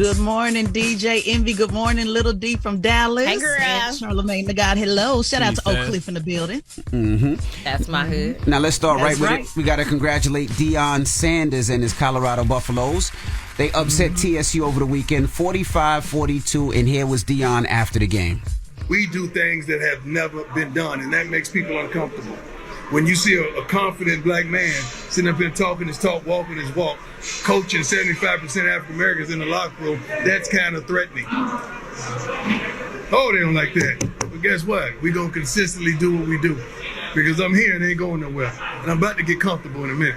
Good morning, DJ Envy. Good morning, Little D from Dallas. Hey, girl. And Charlamagne the God. Hello. Shout out to Oak Cliff in the building. That's my hood. Now let's start That's right right. with it. We got to congratulate Deion Sanders and his Colorado Buffaloes. They upset TSU over the weekend, 45-42, and here was Deion after the game. We do things that have never been done, and that makes people uncomfortable. When you see a confident black man sitting up here talking his talk, walking his walk, coaching 75% African Americans in the locker room, that's kind of threatening. Oh, they don't like that. But guess what? We're going to consistently do what we do because I'm here and ain't going nowhere. And I'm about to get comfortable in a minute.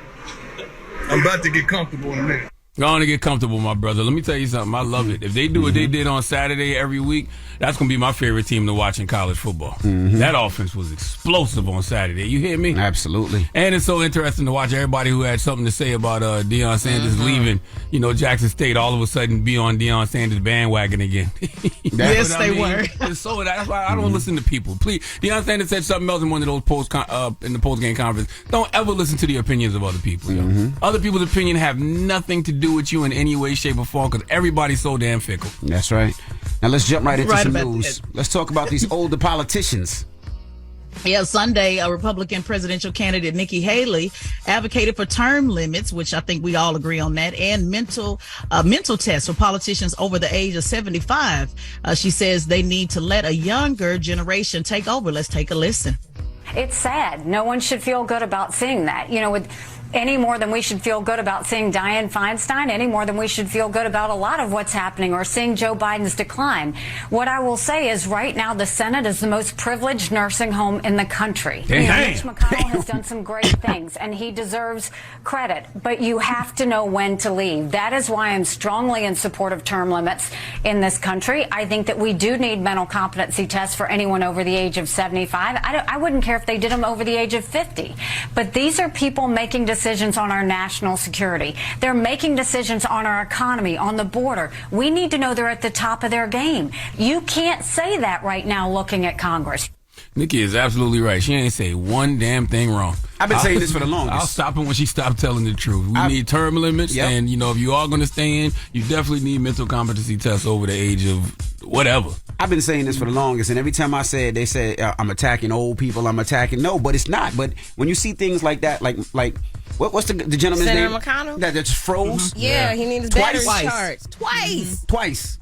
Go on and get comfortable, my brother. Let me tell you something. I love it. If they do what they did on Saturday every week, that's going to be my favorite team to watch in college football. That offense was explosive on Saturday. You hear me? Absolutely. And it's so interesting to watch everybody who had something to say about Deion Sanders leaving, Jackson State, all of a sudden be on Deion Sanders bandwagon again. Yes, they were. It's so that's why I don't listen to people. Please, Deion Sanders said something else in one of those in the post-game conference. Don't ever listen to the opinions of other people. Yo. Other people's opinion have nothing to do with you in any way, shape, or form because everybody's so damn fickle. That's right. Now let's jump right into some about news. that. Let's talk about these older politicians. Yeah, Sunday, a Republican presidential candidate, Nikki Haley, advocated for term limits, which I think we all agree on that, and mental tests for politicians over the age of 75. She says they need to let a younger generation take over. Let's take a listen. It's sad. No one should feel good about seeing that. Any more than we should feel good about seeing Dianne Feinstein, any more than we should feel good about a lot of what's happening or seeing Joe Biden's decline. What I will say is right now the Senate is the most privileged nursing home in the country. Mitch McConnell has done some great things and he deserves credit, but you have to know when to leave. That is why I'm strongly in support of term limits in this country. I think that we do need mental competency tests for anyone over the age of 75. I wouldn't care if they did them over the age of 50. But these are people making decisions on our national security. They're making decisions on our economy, on the border. We need to know they're at the top of their game. You can't say that right now looking at Congress. Nikki is absolutely right. She ain't say one damn thing wrong. I've been saying this for the longest. I'll stop her when she stopped telling the truth. We need term limits, and if you are going to stay in, you definitely need mental competency tests over the age of whatever. I've been saying this for the longest, and every time I say it, they say I'm attacking old people. No, but it's not. But when you see things like that, like what's the gentleman's Senator name? McConnell? That just froze. Yeah, he needs his battery charged. Twice.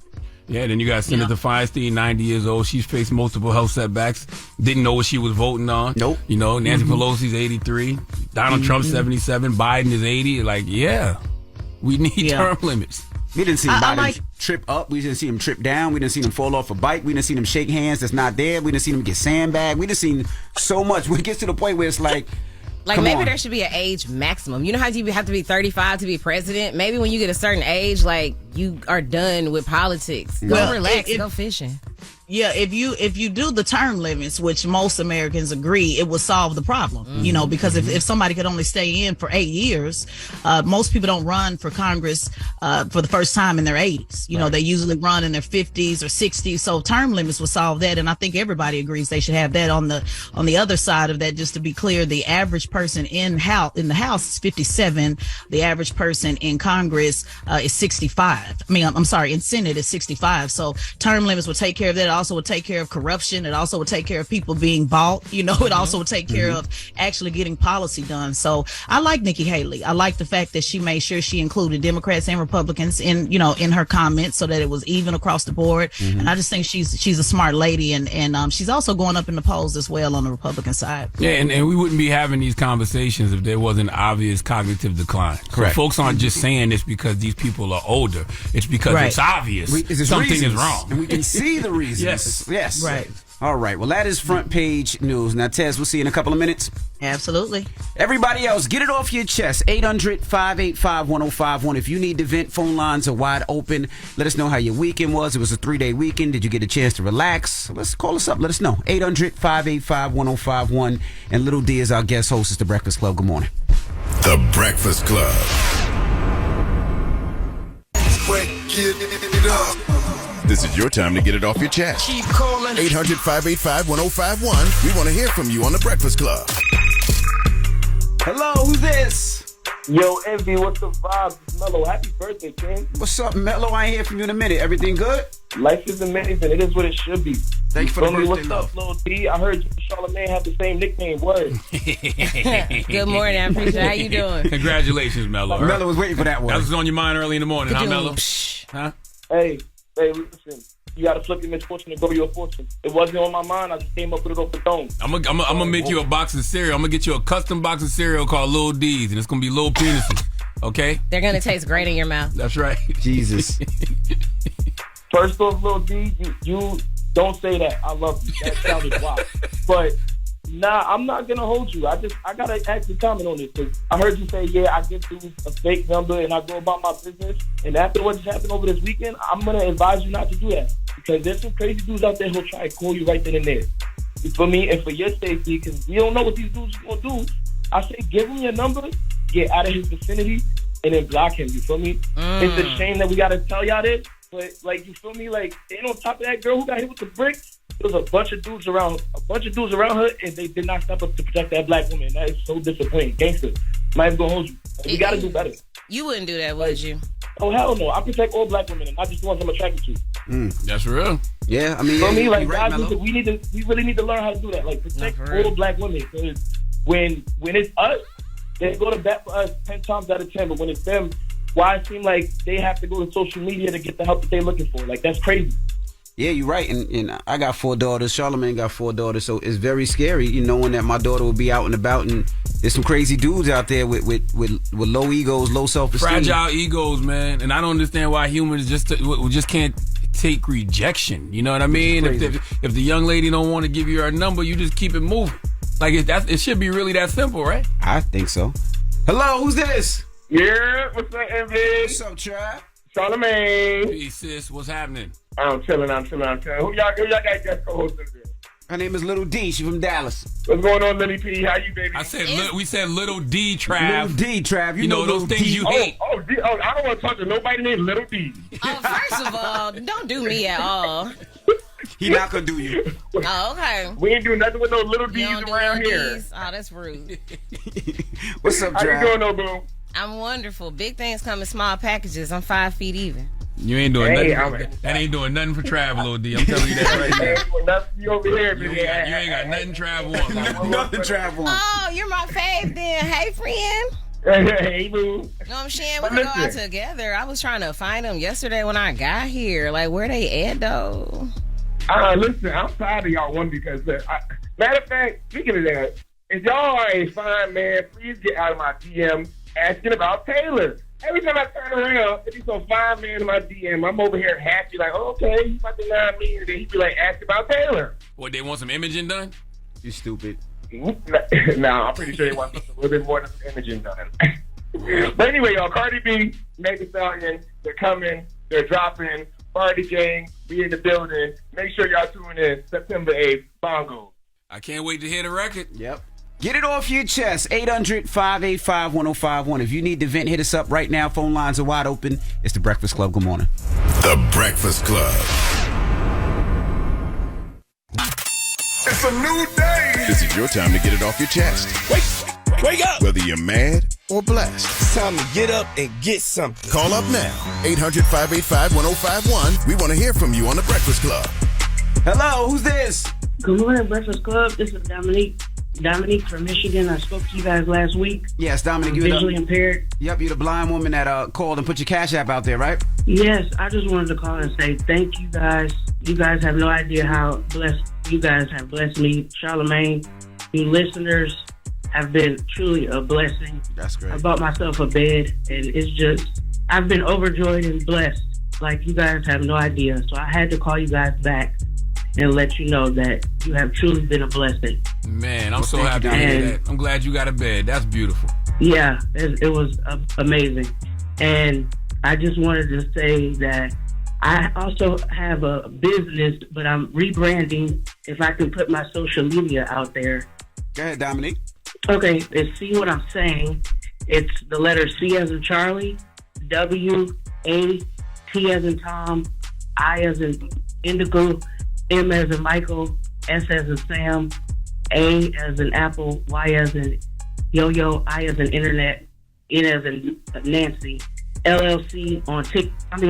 Yeah, then you got Senator Feinstein, 90 years old. She's faced multiple health setbacks. Didn't know what she was voting on. Nope. Nancy Pelosi's 83. Donald Trump's 77. Biden is 80. We need term limits. We didn't see Biden trip up. We didn't see him trip down. We didn't see him fall off a bike. We didn't see him shake hands that's not there. We didn't see him get sandbagged. We didn't see so much. When it gets to the point where it's like maybe there should be an age maximum. You know how you have to be 35 to be president? Maybe when you get a certain age, you are done with politics. Go relax, go fishing. Yeah, if you do the term limits, which most Americans agree, it will solve the problem. Because if somebody could only stay in for 8 years, most people don't run for Congress for the first time in their 80s. They usually run in their 50s or 60s. So term limits will solve that, and I think everybody agrees they should have that. On the other side of that, just to be clear, the average person in the House is 57. The average person in Congress is 65. I'm sorry, in Senate is 65. So term limits will take care of that. Also would take care of corruption. It also would take care of people being bought. It also would take care of actually getting policy done. So I like Nikki Haley. I like the fact that she made sure she included Democrats and Republicans in her comments so that it was even across the board. And I just think she's a smart lady, and she's also going up in the polls as well on the Republican side. Yeah, and we wouldn't be having these conversations if there wasn't obvious cognitive decline. Correct. So folks aren't just saying this because these people are older. It's because it's obvious something is wrong. And we can see the reasons. Yes. Right. All right. Well, that is front page news. Now, Tez, we'll see you in a couple of minutes. Absolutely. Everybody else, get it off your chest. 800-585-1051. If you need to vent, phone lines are wide open. Let us know how your weekend was. It was a 3-day weekend. Did you get a chance to relax? Let's call us up. Let us know. 800-585-1051. And Little D is our guest host. It's The Breakfast Club. Good morning. The Breakfast Club. This is your time to get it off your chest. Keep calling. 800-585-1051. We want to hear from you on The Breakfast Club. Hello, who's this? Yo, Envy, what's the vibe? It's Mello. Happy birthday, King. What's up, Mello? I ain't hear from you in a minute. Everything good? Life is amazing. It is what it should be. Thank you for the birthday What's love. up, Lil D? I heard Charlamagne have the same nickname. Word. Good morning. I appreciate it. How you doing? Congratulations, Mello. Mello was waiting for that one. That was on your mind early in the morning, huh, Mello? Huh? Hey, listen. You got to flip your misfortune and go to your fortune. It wasn't on my mind. I just came up with it off the dome. I'm gonna make you a box of cereal. I'm gonna get you a custom box of cereal called Lil D's, and it's gonna be little penises. Okay? They're gonna taste great in your mouth. That's right. Jesus. First off, Lil D, you don't say that. I love you. That sounded wild. But nah, I'm not gonna hold you. I gotta actually comment on this because I heard you say, yeah, I give dudes a fake number and I go about my business. And after what just happened over this weekend, I'm gonna advise you not to do that because there's some crazy dudes out there who'll try to call you right then and there. For me and for your safety, because we don't know what these dudes are gonna do. I say give him your number, get out of his vicinity, and then block him. You feel me? It's a shame that we gotta tell y'all this, but like you feel me? Like and on top of that girl who got hit with the brick, there was a bunch of dudes around her, and they did not step up to protect that black woman. That is so disappointing. Gangster, might even gonna hold you. We gotta do better. You wouldn't do that, would you? Oh hell no! I protect all black women, and not just the ones I'm attracted to. That's real. Yeah, I mean, For me, like right, guys, we really need to learn how to do that. Like protect all black women, because when it's us, they go to bat for us 10 times out of 10. But when it's them, why it seem like they have to go to social media to get the help that they're looking for? Like that's crazy. Yeah, you're right. And I got 4 daughters. Charlamagne got 4 daughters. So it's very scary, knowing that my daughter will be out and about and there's some crazy dudes out there with low egos, low self-esteem. Fragile egos, man. And I don't understand why humans just can't take rejection. You know what I mean? If the young lady don't want to give you her number, you just keep it moving. Like it should be really that simple, right? I think so. Hello, who's this? Yeah, what's up, MV? What's up, Trav? Charlamagne. Hey, sis, what's happening? I'm chilling. Who y'all got guest co-hosting there? Her name is Little D. She from Dallas. What's going on, Lily P? How you, baby? We said Little D, Trav. Little D, Trav. You know those things you hate. I don't want to talk to nobody named Little D. First of all, don't do me at all. He not gonna do you. Oh, okay. We ain't doing nothing with no little D's around here. D's? Oh, that's rude. What's up, Trav? How you doing, though, boo? I'm wonderful. Big things come in small packages. I'm 5 feet even. You ain't doing nothing. That ain't doing nothing for Trav, Lil D. I'm telling you that right now. Nothing over here, you ain't got nothing Trav on. Nothing Trav on. Oh, you're my fave then. Hey, friend. Hey, boo. You know what I'm saying? We can go out together. I was trying to find them yesterday when I got here. Like, where they at, though? Listen, I'm tired of y'all one because, matter of fact, speaking of that, if y'all are a fine man, please get out of my DM asking about Taylor. Every time I turn around, it be some fine man in my DM. I'm over here happy, like, oh, okay, you about to lie me, and then he be like, ask about Taylor. What, they want some imaging done? You stupid. Nah, I'm pretty sure they want something a little bit more than some imaging done. But anyway, y'all, Cardi B, Meg Thee Stallion, they're coming, they're dropping. Party gang, we in the building. Make sure y'all tune in September 8th, Bongo. I can't wait to hear the record. Yep. Get it off your chest. 800-585-1051. If you need to vent, hit us up right now. Phone lines are wide open. It's The Breakfast Club. Good morning. The Breakfast Club. It's a new day. This is your time to get it off your chest. Wake up! Whether you're mad or blessed. It's time to get up and get something. Call up now. 800-585-1051. We want to hear from you on The Breakfast Club. Hello, who's this? Good morning, Breakfast Club. This is Dominique. Dominique from Michigan. I spoke to you guys last week. Yes, Dominique. I'm visually impaired. Yep, you're the blind woman that called and put your Cash App out there, right? Yes, I just wanted to call and say thank you guys. You guys have no idea how blessed you guys have blessed me. Charlamagne, you listeners have been truly a blessing. That's great. I bought myself a bed, and it's just, I've been overjoyed and blessed. Like, you guys have no idea. So I had to call you guys back and let you know that you have truly been a blessing. Man, I'm so happy to hear that. I'm glad you got a bed. That's beautiful. Yeah, it was amazing. And I just wanted to say that I also have a business, but I'm rebranding. If I can put my social media out there. Go ahead, Dominique. Okay, it's See What I'm Saying. It's the letter C as in Charlie, W, A, T as in Tom, I as in Indigo, M as in Michael, S as in Sam, A as in Apple, Y as in Yo-Yo, I as in Internet, N as in Nancy, LLC on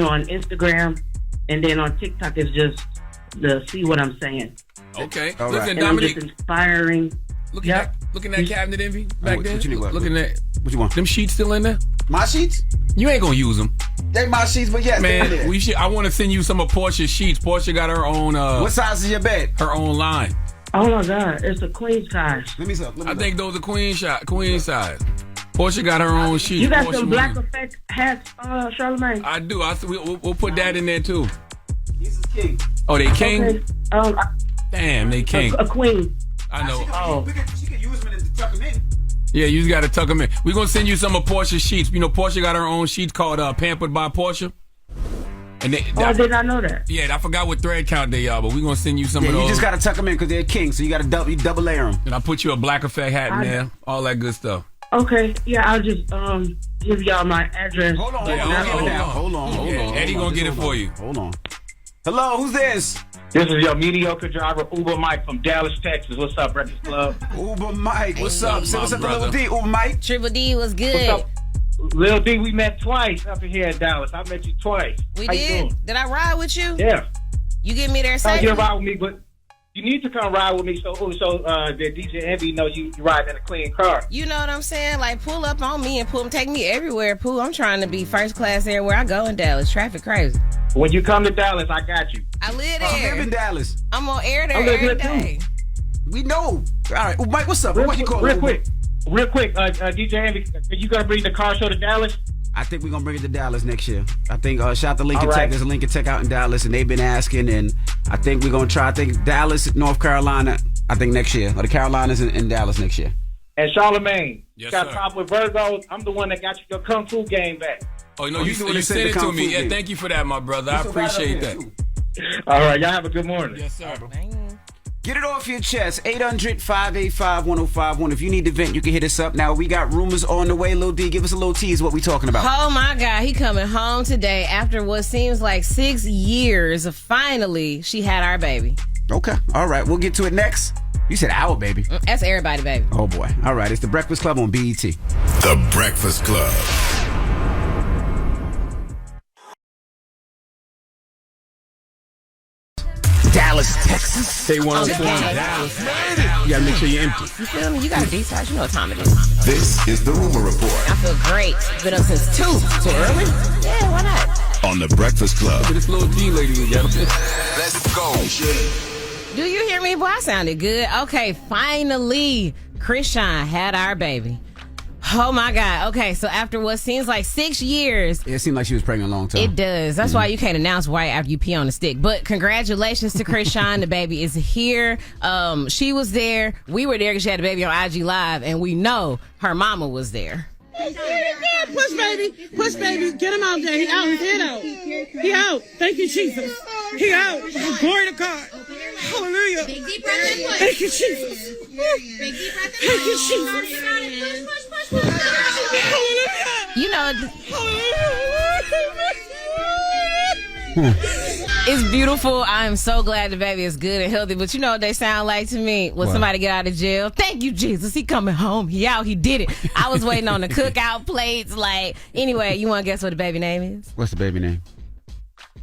on Instagram, and then on TikTok is just the See What I'm Saying. Okay. All Listen, right. Dominic. I'm just inspiring. Look at that cabinet, Envy, back there. What you need? Looking at What you want? them sheets still in there? My sheets? You ain't gonna use them. They my sheets, but yes, they in Man, there. we should. I want to send you some of Portia's sheets. Portia got her own. What size is your bed? Her own line. Oh my God, it's a queen size. Let me look. I think those are queen size. Portia got her own sheets. You got Portia some Black won. Effect hats, Charlamagne? I do. We'll put that in there too. These is king. Oh, they king? Okay. Damn, they king. A queen. I know. She can use them to tuck them in. Yeah, you just got to tuck them in. We're going to send you some of Portia's sheets. You know, Portia got her own sheets called Pampered by Portia. And I did not know that. Yeah, I forgot what thread count they are, but we're going to send you some of those. You just got to tuck them in because they're king, so you got to double layer them. And I put you a Black Effect hat in there, all that good stuff. Okay, yeah, I'll just give y'all my address. Hold on. Eddie going to get it for you. Hold on. Hello, who's this? This is your mediocre driver, Uber Mike from Dallas, Texas. What's up, Breakfast Club? Uber Mike. What's up? Say what's up to Lil D, Uber Mike. Triple D was good. What's up? Lil D, we met twice up here in Dallas. I met you twice. We How you did. doing? Did I ride with you? Yeah. You get me there You safely? can ride with me, but you need to come ride with me so the DJ Envy know you ride in a clean car. You know what I'm saying? Like, pull up on me and take me everywhere, Pooh. I'm trying to be first class everywhere I go in Dallas. Traffic crazy. When you come to Dallas, I got you. I live there. I live in Dallas. I'm on air there I live every there, day. We know. All right, Mike, what's up? Real What you call quick, DJ Envy, are you gonna bring the car show to Dallas? I think we're gonna bring it to Dallas next year. I think shout out to Lincoln All right. Tech. There's a Lincoln Tech out in Dallas, and they've been asking, and I think we're gonna try. I think Dallas, North Carolina. I think next year, or the Carolinas in Dallas next year. And Charlamagne, Yes, got sir. top with Virgos. I'm the one that got you your Kung Fu game back. Oh, no, Oh, you you the one sent that said it the to Kung me. Fu Yeah, game. thank you for that, my brother. I appreciate that. All right, y'all have a good morning. Yes, sir. Get it off your chest. 800-585-1051. If you need to vent, you can hit us up. Now, we got rumors on the way. Lil D, give us a little tease what we talking about. Oh my God, he coming home today after what seems like 6 years. Finally, she had our baby. Okay. All right. We'll get to it next. You said our baby. That's everybody, baby. Oh, boy. All right. It's The Breakfast Club on BET. The Breakfast Club. Dallas, Texas. Stay one on Dallas. You gotta make sure you're empty. You feel me? You got a detox. You know what time it is. This is the Rumor Report I feel great. Been up since 2. So early? Yeah, why not? on The Breakfast Club. This little D lady again. Let's go. Do you hear me? Boy, I sounded good. Okay, finally, Krishan had our baby. Oh my God. Okay, so after what seems like 6 years, It seemed like she was pregnant a long time. it does. That's why you can't announce right after you pee on the stick. But congratulations to Krishan. The baby is here. She was there. We were there because she had a baby on IG Live, and we know her mama was there. Push baby, get him out there. He out, get out. He out. Thank you, Jesus. He out. Glory to God. Hallelujah. Thank you, Jesus. Thank you, Jesus. Hallelujah. You know, it's beautiful. I am so glad the baby is good and healthy. But you know what they sound like to me when What? somebody get out of jail? Thank you, Jesus. He coming home. He out. He did it. I was waiting on the cookout plates. Like, anyway, you want to guess what the baby name is? What's the baby name?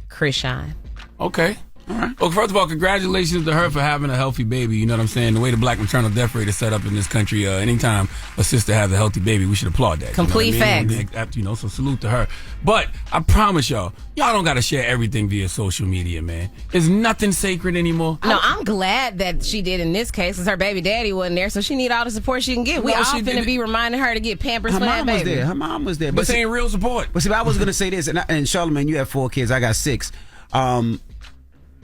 Krishan. Okay. All right. Well, first of all, congratulations to her for having a healthy baby. You know what I'm saying? The way the black maternal death rate is set up in this country, anytime a sister has a healthy baby, we should applaud that. Complete you know what I mean? So salute to her. But I promise y'all don't got to share everything via social media, man. There's nothing sacred anymore. No, I'm glad that she did in this case because her baby daddy wasn't there, so she need all the support she can get. We No, all she finna did- be reminding her to get Pampers Her for that mom was baby. there. Her mom was there. But see- saying real support. But see, I was gonna say this, and Charlamagne, you have 4 kids. I got 6.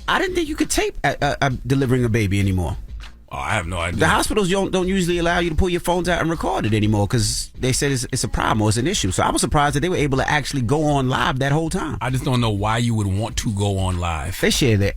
I didn't think you could tape delivering a baby anymore. Oh, I have no idea. The hospitals don't usually allow you to pull your phones out and record it anymore because they said it's a problem or it's an issue. So I was surprised that they were able to actually go on live that whole time. I just don't know why you would want to go on live. They share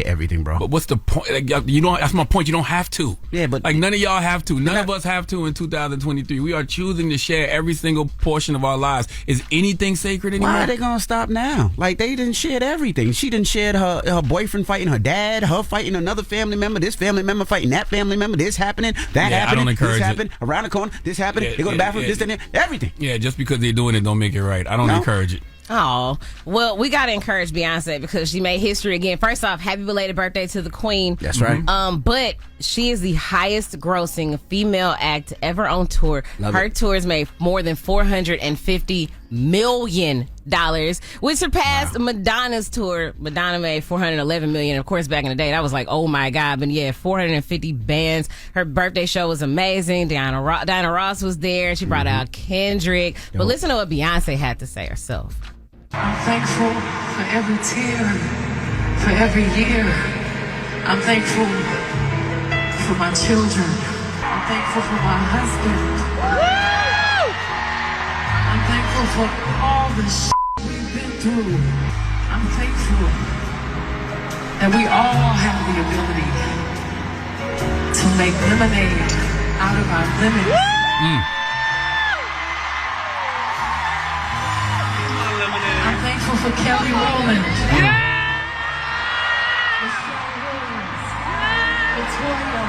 everything, bro. But what's the point? Like, you don't. That's my point. You don't have to. Yeah, but like none of y'all have to. None of us have to in 2023. We are choosing to share every single portion of our lives. Is anything sacred anymore? Why are they gonna stop now? Like they didn't share everything. She didn't share her boyfriend fighting her dad, her fighting another family member, this family member fighting that that family member, this happening, that happening, I don't encourage this it. happened, around the corner, this happening, they go to the bathroom, this and that, everything. Yeah, just because they're doing it don't make it right. I don't encourage it. Oh, well, we got to encourage Beyonce because she made history again. First off, happy belated birthday to the queen. That's right. But she is the highest grossing female act ever on tour. Her tours made more than $450 million, which surpassed Madonna's tour. Madonna made $411 million. Of course, back in the day, that was like, oh my God. But yeah, 450 bands. Her birthday show was amazing. Diana Ross was there. She brought out Kendrick. But listen to what Beyonce had to say herself. I'm thankful for every tear, for every year. I'm thankful for my children. I'm thankful for my husband. I'm thankful for all the we've been through. I'm thankful that we all have the ability to make lemonade out of our lemons. I'm thankful for Kelly Rowland. Michelle Williams. Latoya.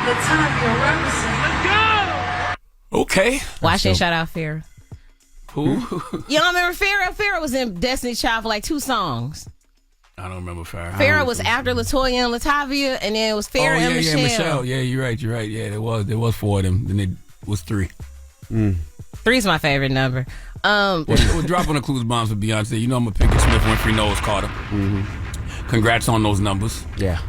Latanya Robinson. Let's go! Okay. Why she shout out Farrah? Who? You don't remember Farrah? Farrah was in Destiny's Child for like 2 songs. I don't remember Farrah. Farrah was after Latoya and Latavia, and then it was Farrah and Michelle. Yeah, Michelle. Yeah, you're right. Yeah, there was 4 of them. Then it was 3. 3's my favorite number. We're dropping the clues bombs for Beyonce. You know I'm a Pinkett Smith Winfrey Knowles Carter. Congrats on those numbers. Yeah.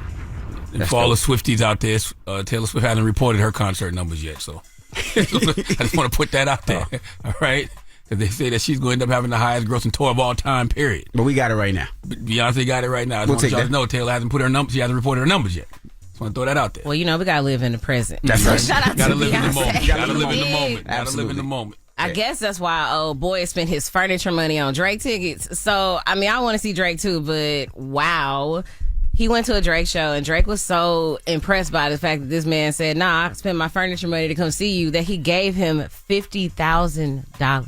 And for all the Swifties out there, Taylor Swift hasn't reported her concert numbers yet, so I just want to put that out there. All right? Because they say that she's going to end up having the highest grossing tour of all time, period. But we got it right now. Beyonce got it right now. I just want y'all to know Taylor hasn't put her numbers. She hasn't reported her numbers yet. Just want to throw that out there. Well, you know, we got to live in the present. That's right. Shout out to live in the Beyonce. moment. Gotta live in the moment. Gotta live in the moment. I guess that's why old boy spent his furniture money on Drake tickets. So, I mean, I want to see Drake too, but wow. He went to a Drake show, and Drake was so impressed by the fact that this man said, nah, I spent my furniture money to come see you, that he gave him $50,000.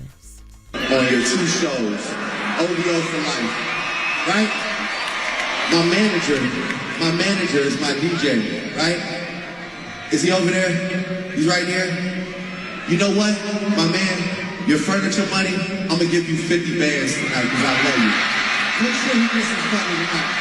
On your 2 shows, OVO for life, right? My manager is my DJ, right? Is he over there? He's right here. You know what, my man, your furniture money, I'm going to give you 50 bands tonight because I love you. Make sure he gets his money tonight.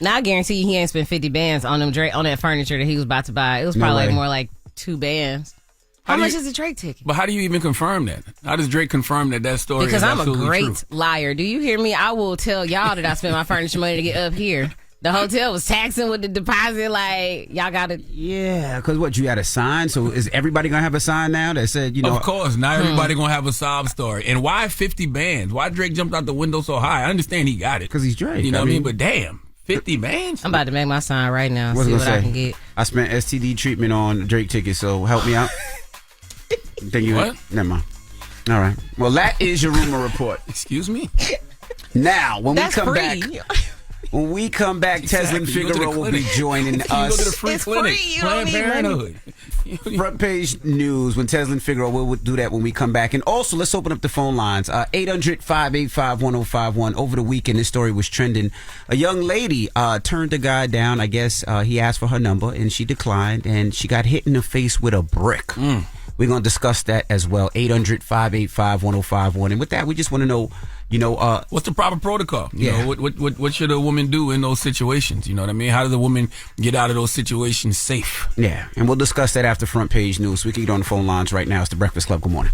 Now I guarantee you he ain't spent 50 bands on that furniture that he was about to buy. It was probably more like 2 bands. How much is a Drake ticket? But how do you even confirm that? How does Drake confirm that story because is I'm a great true? liar. Do you hear me? I will tell y'all that I spent my furniture money to get up here. The hotel was taxing with the deposit. Like, y'all got to... Yeah, because what, you had a sign? So is everybody going to have a sign now that said, you know... Of course. Not everybody going to have a sob story. And why 50 bands? Why Drake jumped out the window so high? I understand he got it. Because he's Drake. You know what I mean? But damn, 50 bands? I'm about to make my sign right now. See what I can get. I spent STD treatment on Drake tickets, so help me out. What? Never mind. All right. Well, that is your rumor report. Excuse me? Now, when That's we come free. back... When we come back, Exactly. Teslin Figaro will be joining us. You go to the free clinic. Free. You Planned don't need Parenthood. Front page news when Teslin Figaro will do that when we come back. And also, let's open up the phone lines. 800-585-1051. Over the weekend, this story was trending. A young lady turned a guy down. I guess he asked for her number, and she declined, and she got hit in the face with a brick. We're going to discuss that as well. 800-585-1051. And with that, we just want to know, what's the proper protocol? You Yeah. know, what should a woman do in those situations? You know what I mean? How does a woman get out of those situations safe? Yeah, and we'll discuss that after front page news. We can get on the phone lines right now. It's the Breakfast Club. Good morning.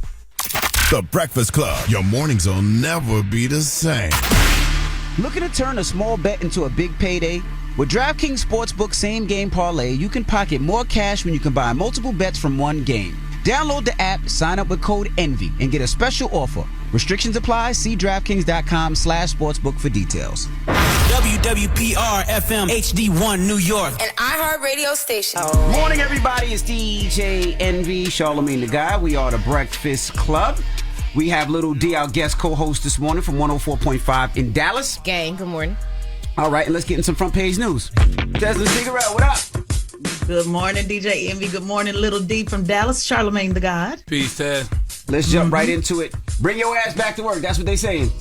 The Breakfast Club. Your mornings will never be the same. Looking to turn a small bet into a big payday? With DraftKings Sportsbook Same Game Parlay, you can pocket more cash when you combine multiple bets from one game. Download the app, sign up with code ENVY, and get a special offer. Restrictions apply. See DraftKings.com/sportsbook for details. WWPR FM HD1 New York. An iHeart radio station. Morning, everybody. It's DJ Envy, Charlamagne the Guy. We are the Breakfast Club. We have Little D, our guest co-host this morning from 104.5 in Dallas. Gang, good morning. All right, and let's get in some front page news. Teslin Figaro, what up? Good morning, DJ Envy. Good morning, Little D from Dallas. Charlamagne the God. Peace, Tez. Let's jump right into it. Bring your ass back to work. That's what they saying.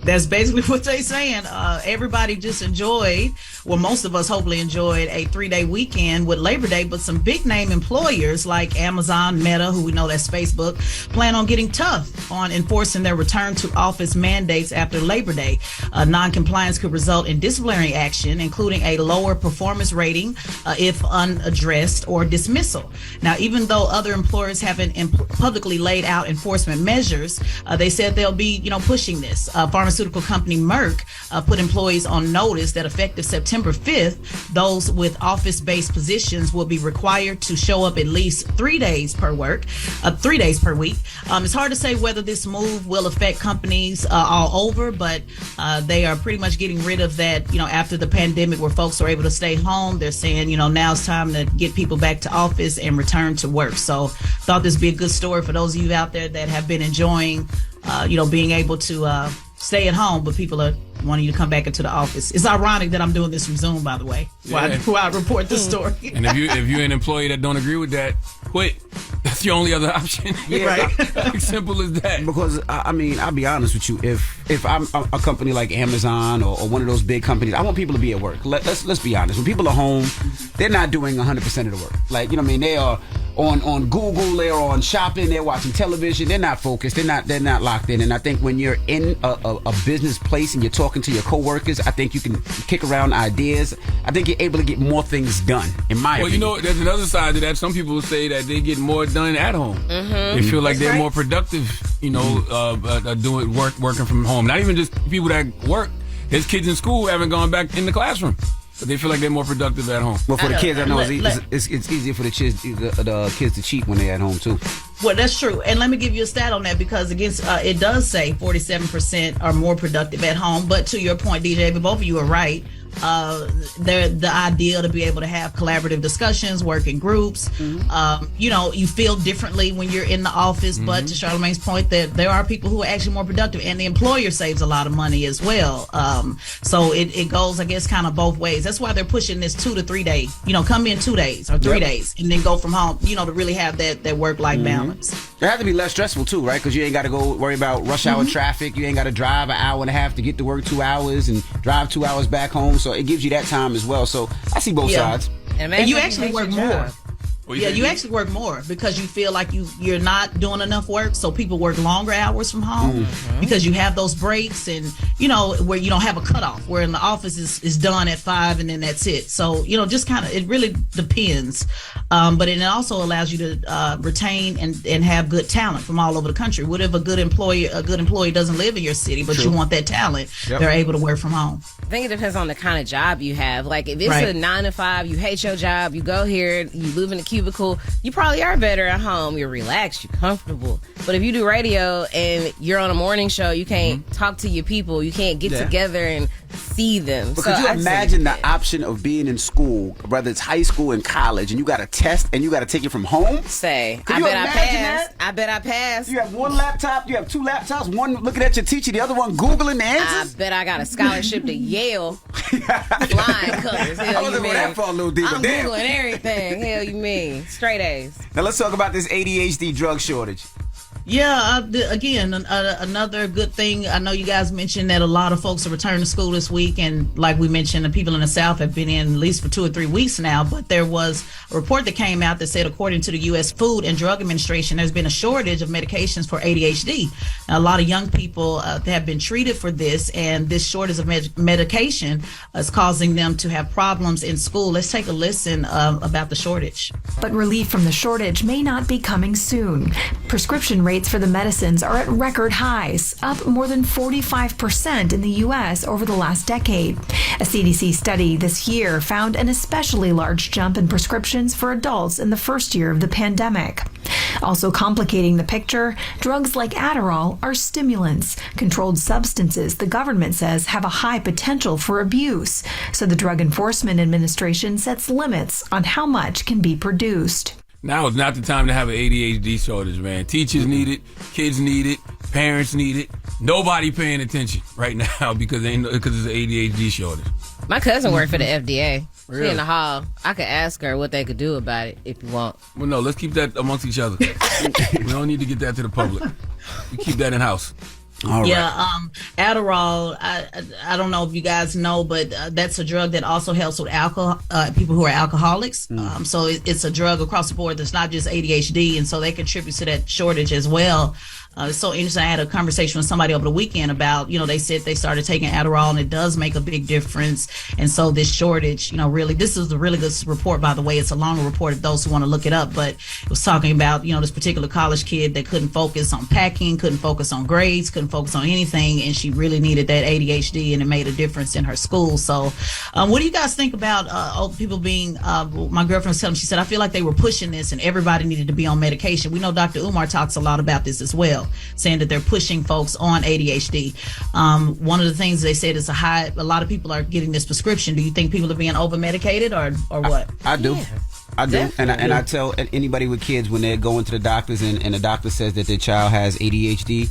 That's basically what they're saying. Everybody just enjoyed, well, most of us hopefully enjoyed a 3-day weekend with Labor Day, but some big name employers like Amazon, Meta, who we know that's Facebook, plan on getting tough on enforcing their return to office mandates after Labor Day. Non-compliance could result in disciplinary action, including a lower performance rating if unaddressed or dismissal. Now, even though other employers haven't publicly laid out enforcement measures, they said they'll be, pushing this. Pharmaceutical company Merck put employees on notice that effective September 5th, those with office-based positions will be required to show up at least 3 days per week. It's hard to say whether this move will affect companies all over, but they are pretty much getting rid of that, after the pandemic where folks are able to stay home. They're saying, now it's time to get people back to office and return to work. So thought this would be a good story for those of you out there that have been enjoying, being able to stay at home, but people are wanting you to come back into the office. It's ironic that I'm doing this from Zoom, by the way, while I report the story. And if you're an employee that don't agree with that, quit. That's your only other option. Yeah, right. Simple as that. Because I'll be honest with you. If I'm a company like Amazon or one of those big companies, I want people to be at work. Let's be honest. When people are home, they're not doing 100% of the work. Like they are on Google, they're on shopping, they're watching television. They're not focused. They're not locked in. And I think when you're in a business place and you're talking to your coworkers, I think you can kick around ideas. I think you're able to get more things done. In my opinion. There's another side to that. Some people will say that they get more done at home. Mm-hmm. They feel like they're more productive, doing working from home. Not even just people that work. There's kids in school who haven't gone back in the classroom, but they feel like they're more productive at home. Well, for the kids, I know it's easier for the kids to cheat when they're at home too. Well, that's true. And let me give you a stat on that because, it does say 47% are more productive at home. But to your point, DJ, but both of you are right. The idea to be able to have collaborative discussions, work in groups. Mm-hmm. You feel differently when you're in the office. Mm-hmm. But to Charlamagne's point, that there are people who are actually more productive, and the employer saves a lot of money as well. So it goes, I guess, kind of both ways. That's why they're pushing this 2 to 3 day. Come in 2 days or 3 days, and then go from home. To really have that work-life balance. It has to be less stressful too, right? Because you ain't got to go worry about rush hour traffic. You ain't got to drive an hour and a half to get to work 2 hours and drive 2 hours back home. So it gives you that time as well. So I see both sides. And you actually work more. You actually work more because you feel like you're not doing enough work. So people work longer hours from home because you have those breaks and, where you don't have a cutoff, where in the office is done at 5 and then that's it. So, just kind of, it really depends. But it also allows you to retain and have good talent from all over the country. What if a good employee doesn't live in your city, but you want that talent? Yep. They're able to work from home. I think it depends on the kind of job you have. Like if it's a 9 to 5, you hate your job, you go here, you live in a cubicle, you probably are better at home. You're relaxed, you're comfortable. But if you do radio and you're on a morning show, you can't talk to your people, you can't get together and see them. But could you imagine the option of being in school, whether it's high school and college, and you got a test and you got to take it from home? I bet I passed. You have one laptop, you have 2 laptops, one looking at your teacher, the other one Googling the answers? I bet I got a scholarship to Yale. Flying colors. Hell, I wasn't going that far, little deeper. I'm Googling everything. Hell, you mean. Straight A's. Now let's talk about this ADHD drug shortage. Yeah, again, another good thing. I know you guys mentioned that a lot of folks are returning to school this week, and like we mentioned, the people in the South have been in at least for 2 or 3 weeks now. But there was a report that came out that said, according to the U.S. Food and Drug Administration, there's been a shortage of medications for ADHD. Now, a lot of young people have been treated for this, and this shortage of medication is causing them to have problems in school. Let's take a listen about the shortage. But relief from the shortage may not be coming soon. Prescription rates for the medicines are at record highs, up more than 45% in the U.S. over the last decade. A CDC study this year found an especially large jump in prescriptions for adults in the first year of the pandemic. Also complicating the picture, drugs like Adderall are stimulants, controlled substances the government says have a high potential for abuse. So the Drug Enforcement Administration sets limits on how much can be produced. Now is not the time to have an ADHD shortage, man. Teachers need it, kids need it, parents need it. Nobody paying attention right now because it's an ADHD shortage. My cousin worked for the FDA. Really? She in the hall. I could ask her what they could do about it if you want. Well, no, let's keep that amongst each other. We don't need to get that to the public. We keep that in-house. All right. Yeah, Adderall. I don't know if you guys know, but that's a drug that also helps with alcohol. People who are alcoholics. So it's a drug across the board. That's not just ADHD, and so they contribute to that shortage as well. It's so interesting. I had a conversation with somebody over the weekend about, they said they started taking Adderall and it does make a big difference. And so this shortage, really, this is a really good report, by the way. It's a longer report of those who want to look it up, but it was talking about, this particular college kid that couldn't focus on packing, couldn't focus on grades, couldn't focus on anything. And she really needed that ADHD, and it made a difference in her school. So what do you guys think about people being, my girlfriend was telling me, she said, I feel like they were pushing this and everybody needed to be on medication. We know Dr. Umar talks a lot about this as well, saying that they're pushing folks on ADHD. One of the things they said is a lot of people are getting this prescription. Do you think people are being over medicated or what? I do. Yeah. I do. And I tell anybody with kids when they're going to the doctors and the doctor says that their child has ADHD,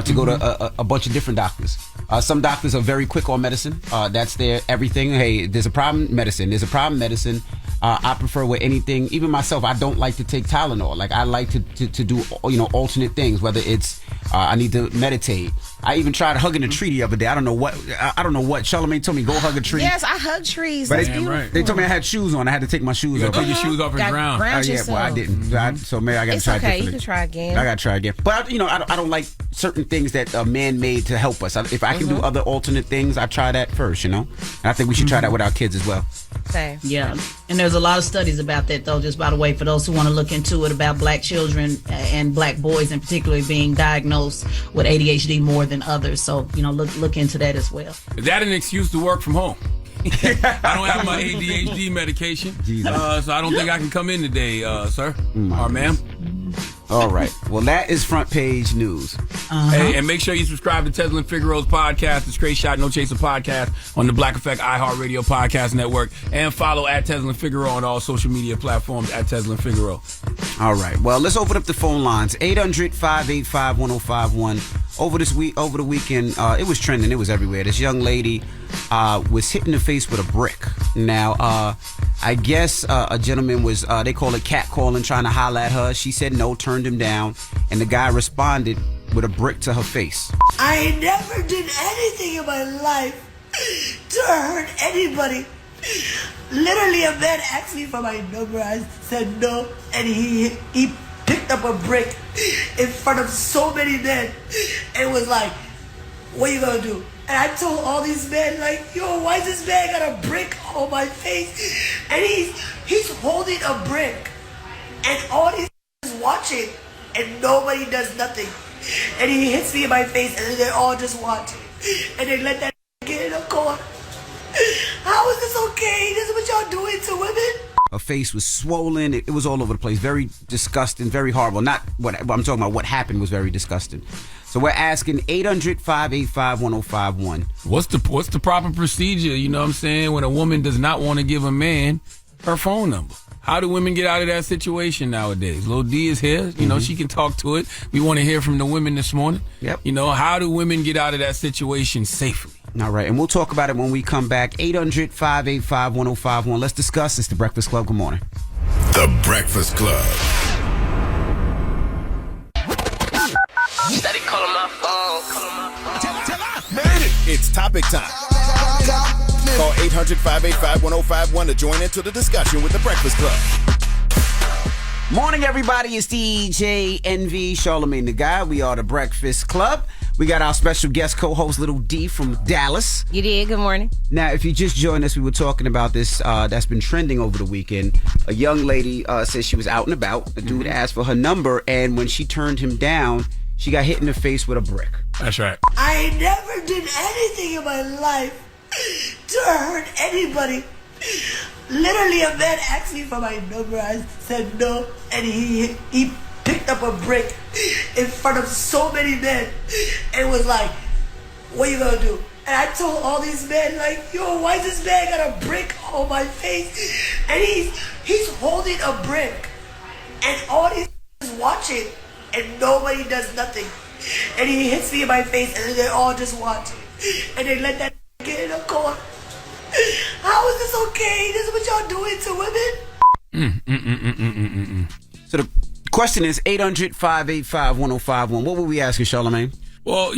to go to a bunch of different doctors. Some doctors are very quick on medicine. That's their everything. Hey, there's a problem, medicine. There's a problem, medicine. I prefer with anything. Even myself, I don't like to take Tylenol. Like, I like to do alternate things. Whether it's I need to meditate. I even tried hugging a tree the other day. I don't know what. Charlamagne told me go hug a tree. Yes, I hug trees. But That's beautiful. right. They told me I had shoes on. I had to take my shoes off. Take your shoes off and drown. Yeah, well, I didn't. So maybe I got to try okay. differently. You can try again. I got to try again. But I don't like certain things that are man-made to help us. If I can do other alternate things, I try that first. And I think we should try that with our kids as well. Same. Yeah, and there's a lot of studies about that, though, just by the way, for those who want to look into it, about black children and black boys in particular being diagnosed with ADHD more than others. So, look into that as well. Is that an excuse to work from home? I don't have my ADHD medication, so I don't think I can come in today, sir or ma'am. All right. Well, that is front page news. Hey, and make sure you subscribe to Tesla and Figaro's podcast, the Straight Shot No Chaser podcast on the Black Effect iHeartRadio podcast network, and follow at Tesla and Figaro on all social media platforms at Tesla and Figaro. All right. Well, let's open up the phone lines. 800-585-1051. Over the weekend, it was trending. It was everywhere. This young lady was hit in the face with a brick. Now, I guess a gentleman was, they call it catcalling, trying to holler at her. She said no, turned him down, and the guy responded with a brick to her face. I never did anything in my life to hurt anybody. Literally, a man asked me for my number. I said no, and he picked up a brick in front of so many men and was like, what are you gonna do? And I told all these men, like, yo, why is this man got a brick on my face? And he's holding a brick, and all these is watching, and nobody does nothing. And he hits me in my face, and they're all just watching, and they let that get in a corner. How is this okay? This is what y'all doing to women? Her face was swollen. It was all over the place. Very disgusting, very horrible. Not what I'm talking about. What happened was very disgusting. So we're asking 800-585-1051. What's the proper procedure, you know what I'm saying, when a woman does not want to give a man her phone number? How do women get out of that situation nowadays? Lil D is here. She can talk to it. We want to hear from the women this morning. Yep. How do women get out of that situation safely? All right, and we'll talk about it when we come back. 800-585-1051. Let's discuss. It's The Breakfast Club. Good morning. The Breakfast Club. Steady calling my phone. It's topic time. Call 800-585-1051 to join into the discussion with The Breakfast Club. Morning, everybody. It's DJ Envy, Charlamagne the Guy. We are The Breakfast Club. We got our special guest co-host, Little D from Dallas. You did. Good morning. Now, if you just joined us, we were talking about this that's been trending over the weekend. A young lady says she was out and about. A dude asked for her number, and when she turned him down, she got hit in the face with a brick. That's right. I never did anything in my life to hurt anybody. Literally, a man asked me for my number. I said no, and he picked up a brick in front of so many men and was like, what are you gonna do? And I told all these men, like, yo, why is this man got a brick on my face? And he's holding a brick, and all these is watching, and nobody does nothing. And he hits me in my face, and they're all just watching, and they let that get in a corner. How is this okay? This is what y'all doing to women? So the question is 800-585-1051. What were we asking, Charlamagne? Well,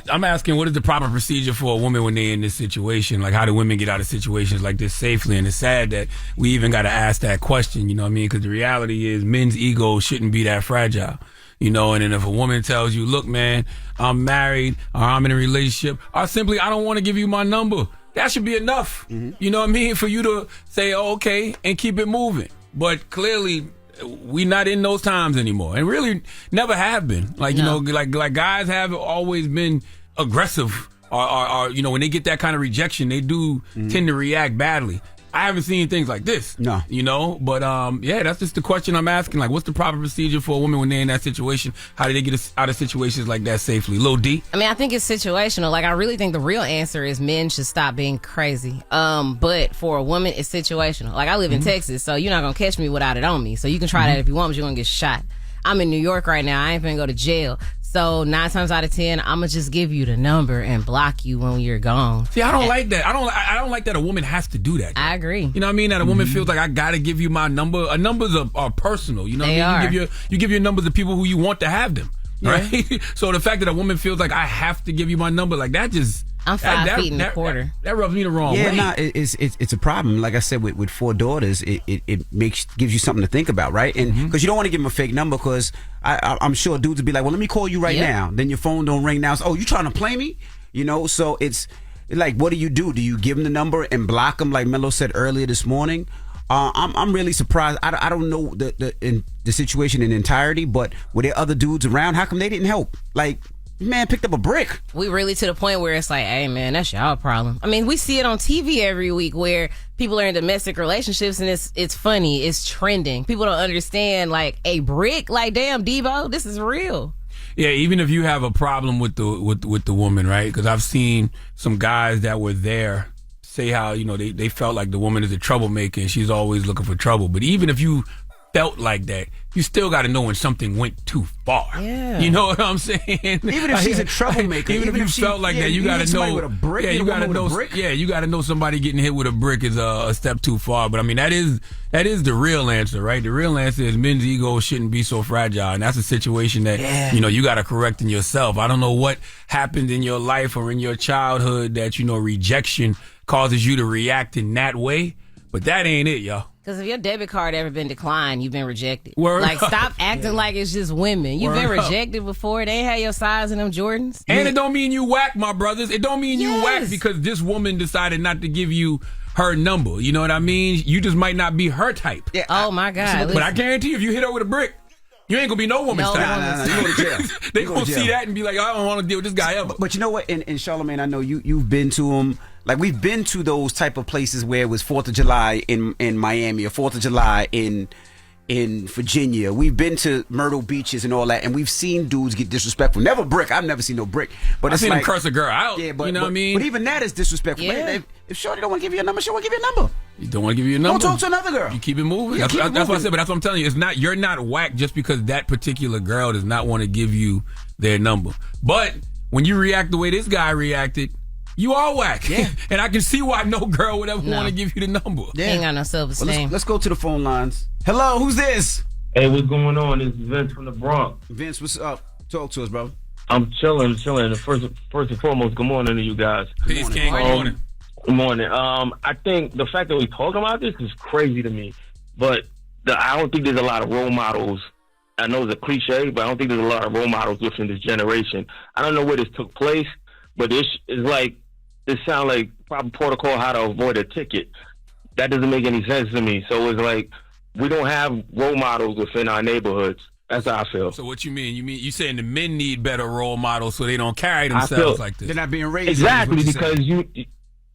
I'm asking, what is the proper procedure for a woman when they're in this situation? Like, how do women get out of situations like this safely? And it's sad that we even got to ask that question, you know what I mean? Because the reality is men's ego shouldn't be that fragile, and then if a woman tells you, look, man, I'm married or I'm in a relationship, or simply, I don't want to give you my number, that should be enough, you know what I mean? For you to say, oh, okay, and keep it moving. But clearly, we not in those times anymore, and really never have been. Like like guys have always been aggressive, or when they get that kind of rejection, they do tend to react badly. I haven't seen things like this. No, but that's just the question I'm asking. Like, what's the proper procedure for a woman when they're in that situation? How do they get out of situations like that safely? Lil D? I mean, I think it's situational. Like, I really think the real answer is men should stop being crazy. But for a woman, it's situational. Like, I live in Texas, so you're not going to catch me without it on me. So you can try that if you want, but you're going to get shot. I'm in New York right now. I ain't finna go to jail. So 9 times out of 10, I'm gonna just give you the number and block you when you're gone. See, I don't like that. I don't like that a woman has to do that. I agree. You know what I mean? That a woman feels like I gotta give you my number. Numbers are personal. You know what I mean? You give your numbers to people who you want to have them. Right? So the fact that a woman feels like I have to give you my number, like that just... I'm 5 feet and a quarter. That rubs me the wrong way. Yeah, it's a problem. Like I said, with 4 daughters, it gives you something to think about, right? And because you don't want to give them a fake number, because I'm sure dudes would be like, well, let me call you right now. Then your phone don't ring now. So, you trying to play me? So it's like, what do? Do you give them the number and block them, like Melo said earlier this morning? I'm really surprised. I don't know the situation in entirety, but were there other dudes around? How come they didn't help? Like, man picked up a brick. We really to the point where it's like, hey, man, that's y'all problem. I mean, we see it on TV every week where people are in domestic relationships, and it's funny. It's trending. People don't understand, like, a brick? Like, damn, Devo, this is real. Yeah, even if you have a problem with the woman, right? Because I've seen some guys that were there say how, they felt like the woman is a troublemaker and she's always looking for trouble. But even if you felt like that, you still got to know when something went too far. Yeah. You know what I'm saying? Even if she's a troublemaker, even if you felt like that, you got to know. With a brick, you got to know. You got to know somebody getting hit with a brick is a step too far. But I mean, that is the real answer, right? The real answer is men's ego shouldn't be so fragile, and that's a situation that you got to correct in yourself. I don't know what happened in your life or in your childhood that rejection causes you to react in that way, but that ain't it, y'all. Because if your debit card ever been declined, you've been rejected. Word like, up. Stop acting like it's just women. You've been rejected before. They ain't had your size in them Jordans. And it don't mean you whack, my brothers. It don't mean you whack because this woman decided not to give you her number. You know what I mean? You just might not be her type. Yeah, oh, my God. But I guarantee you, if you hit her with a brick, you ain't gonna be no woman's type. You go to jail. They gonna see that and be like, I don't want to deal with this guy ever. But you know what? In Charlamagne, I know you've been to them. Like, we've been to those type of places where it was 4th of July in Miami or 4th of July in Virginia. We've been to Myrtle Beaches and all that, and we've seen dudes get disrespectful. Never brick. I've never seen no brick. But I've seen them curse a girl out. Yeah, but, you know what I mean? But even that is disrespectful. Yeah. If Shorty don't want to give you a number, she won't give you a number. You don't want to give you a number? Don't talk to another girl. You keep it moving. Yeah, that's what I said, but that's what I'm telling you. You're not whack just because that particular girl does not want to give you their number. But when you react the way this guy reacted, you are whack. Yeah. And I can see why no girl would ever want to give you the number. Yeah. Ain't got no self-esteem. Well, let's go to the phone lines. Hello, who's this? Hey, what's going on? This is Vince from the Bronx. Vince, what's up? Talk to us, bro. I'm chilling. First and foremost, good morning to you guys. Peace, King. Good morning. Good morning. I think the fact that we're talking about this is crazy to me. But I don't think there's a lot of role models. I know it's a cliche, but I don't think there's a lot of role models within this generation. I don't know where this took place, but this sounds like proper protocol how to avoid a ticket. That doesn't make any sense to me. So it's like we don't have role models within our neighborhoods. That's how I feel. So what you mean? You saying the men need better role models so they don't carry themselves like this? They're not being raised. Exactly, because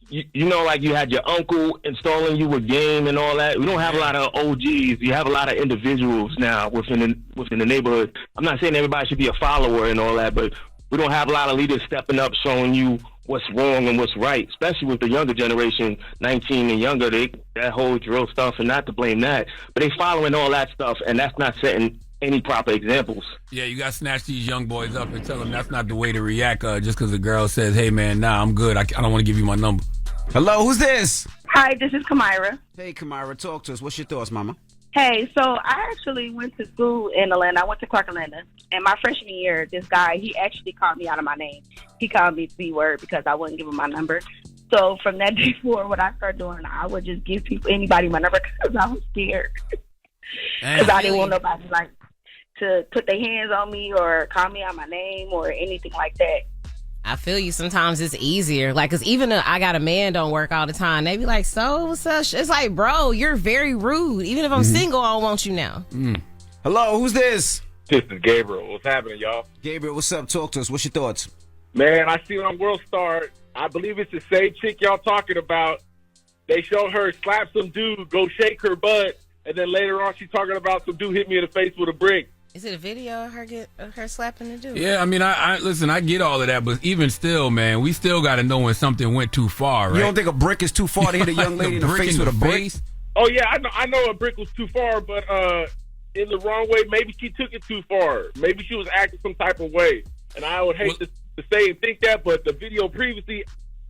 you know, like you had your uncle installing you with game and all that. We don't have a lot of OGs. You have a lot of individuals now within the neighborhood. I'm not saying everybody should be a follower and all that, but we don't have a lot of leaders stepping up showing you what's wrong and what's right, especially with the younger generation, 19 and younger. That whole drill stuff, and not to blame that, but they following all that stuff, and that's not setting any proper examples. Yeah, you got to snatch these young boys up and tell them that's not the way to react just because the girl says, hey, man, nah, I'm good. I don't want to give you my number. Hello, who's this? Hi, this is Kamira. Hey, Kamira, talk to us. What's your thoughts, mama? Hey, so I actually went to school in Atlanta. I went to Clark Atlanta. And my freshman year, this guy, he actually called me out of my name. He called me B-word because I wouldn't give him my number. So from that day forward, what I started doing, I would just give anybody my number because I was scared. Because I didn't want nobody to put their hands on me or call me out my name or anything like that. I feel you. Sometimes it's easier. Like, because even I got a man don't work all the time. They be like, so what's up? It's like, bro, you're very rude. Even if I'm single, I don't want you now. Hello, who's this? This is Gabriel. What's happening, y'all? Gabriel, what's up? Talk to us. What's your thoughts? Man, I see it on World Star. I believe it's the same chick y'all talking about. They showed her slap some dude, go shake her butt, and then later on she's talking about some dude hit me in the face with a brick. Is it a video of her slapping the dude? Yeah, I mean, I listen, I get all of that, but even still, man, we still got to know when something went too far, right? You don't think a brick is too far to hit a young lady in the face with a brick? Oh, yeah, I know a brick was too far, but in the wrong way, maybe she took it too far. Maybe she was acting some type of way. And I would hate to say and think that, but the video previously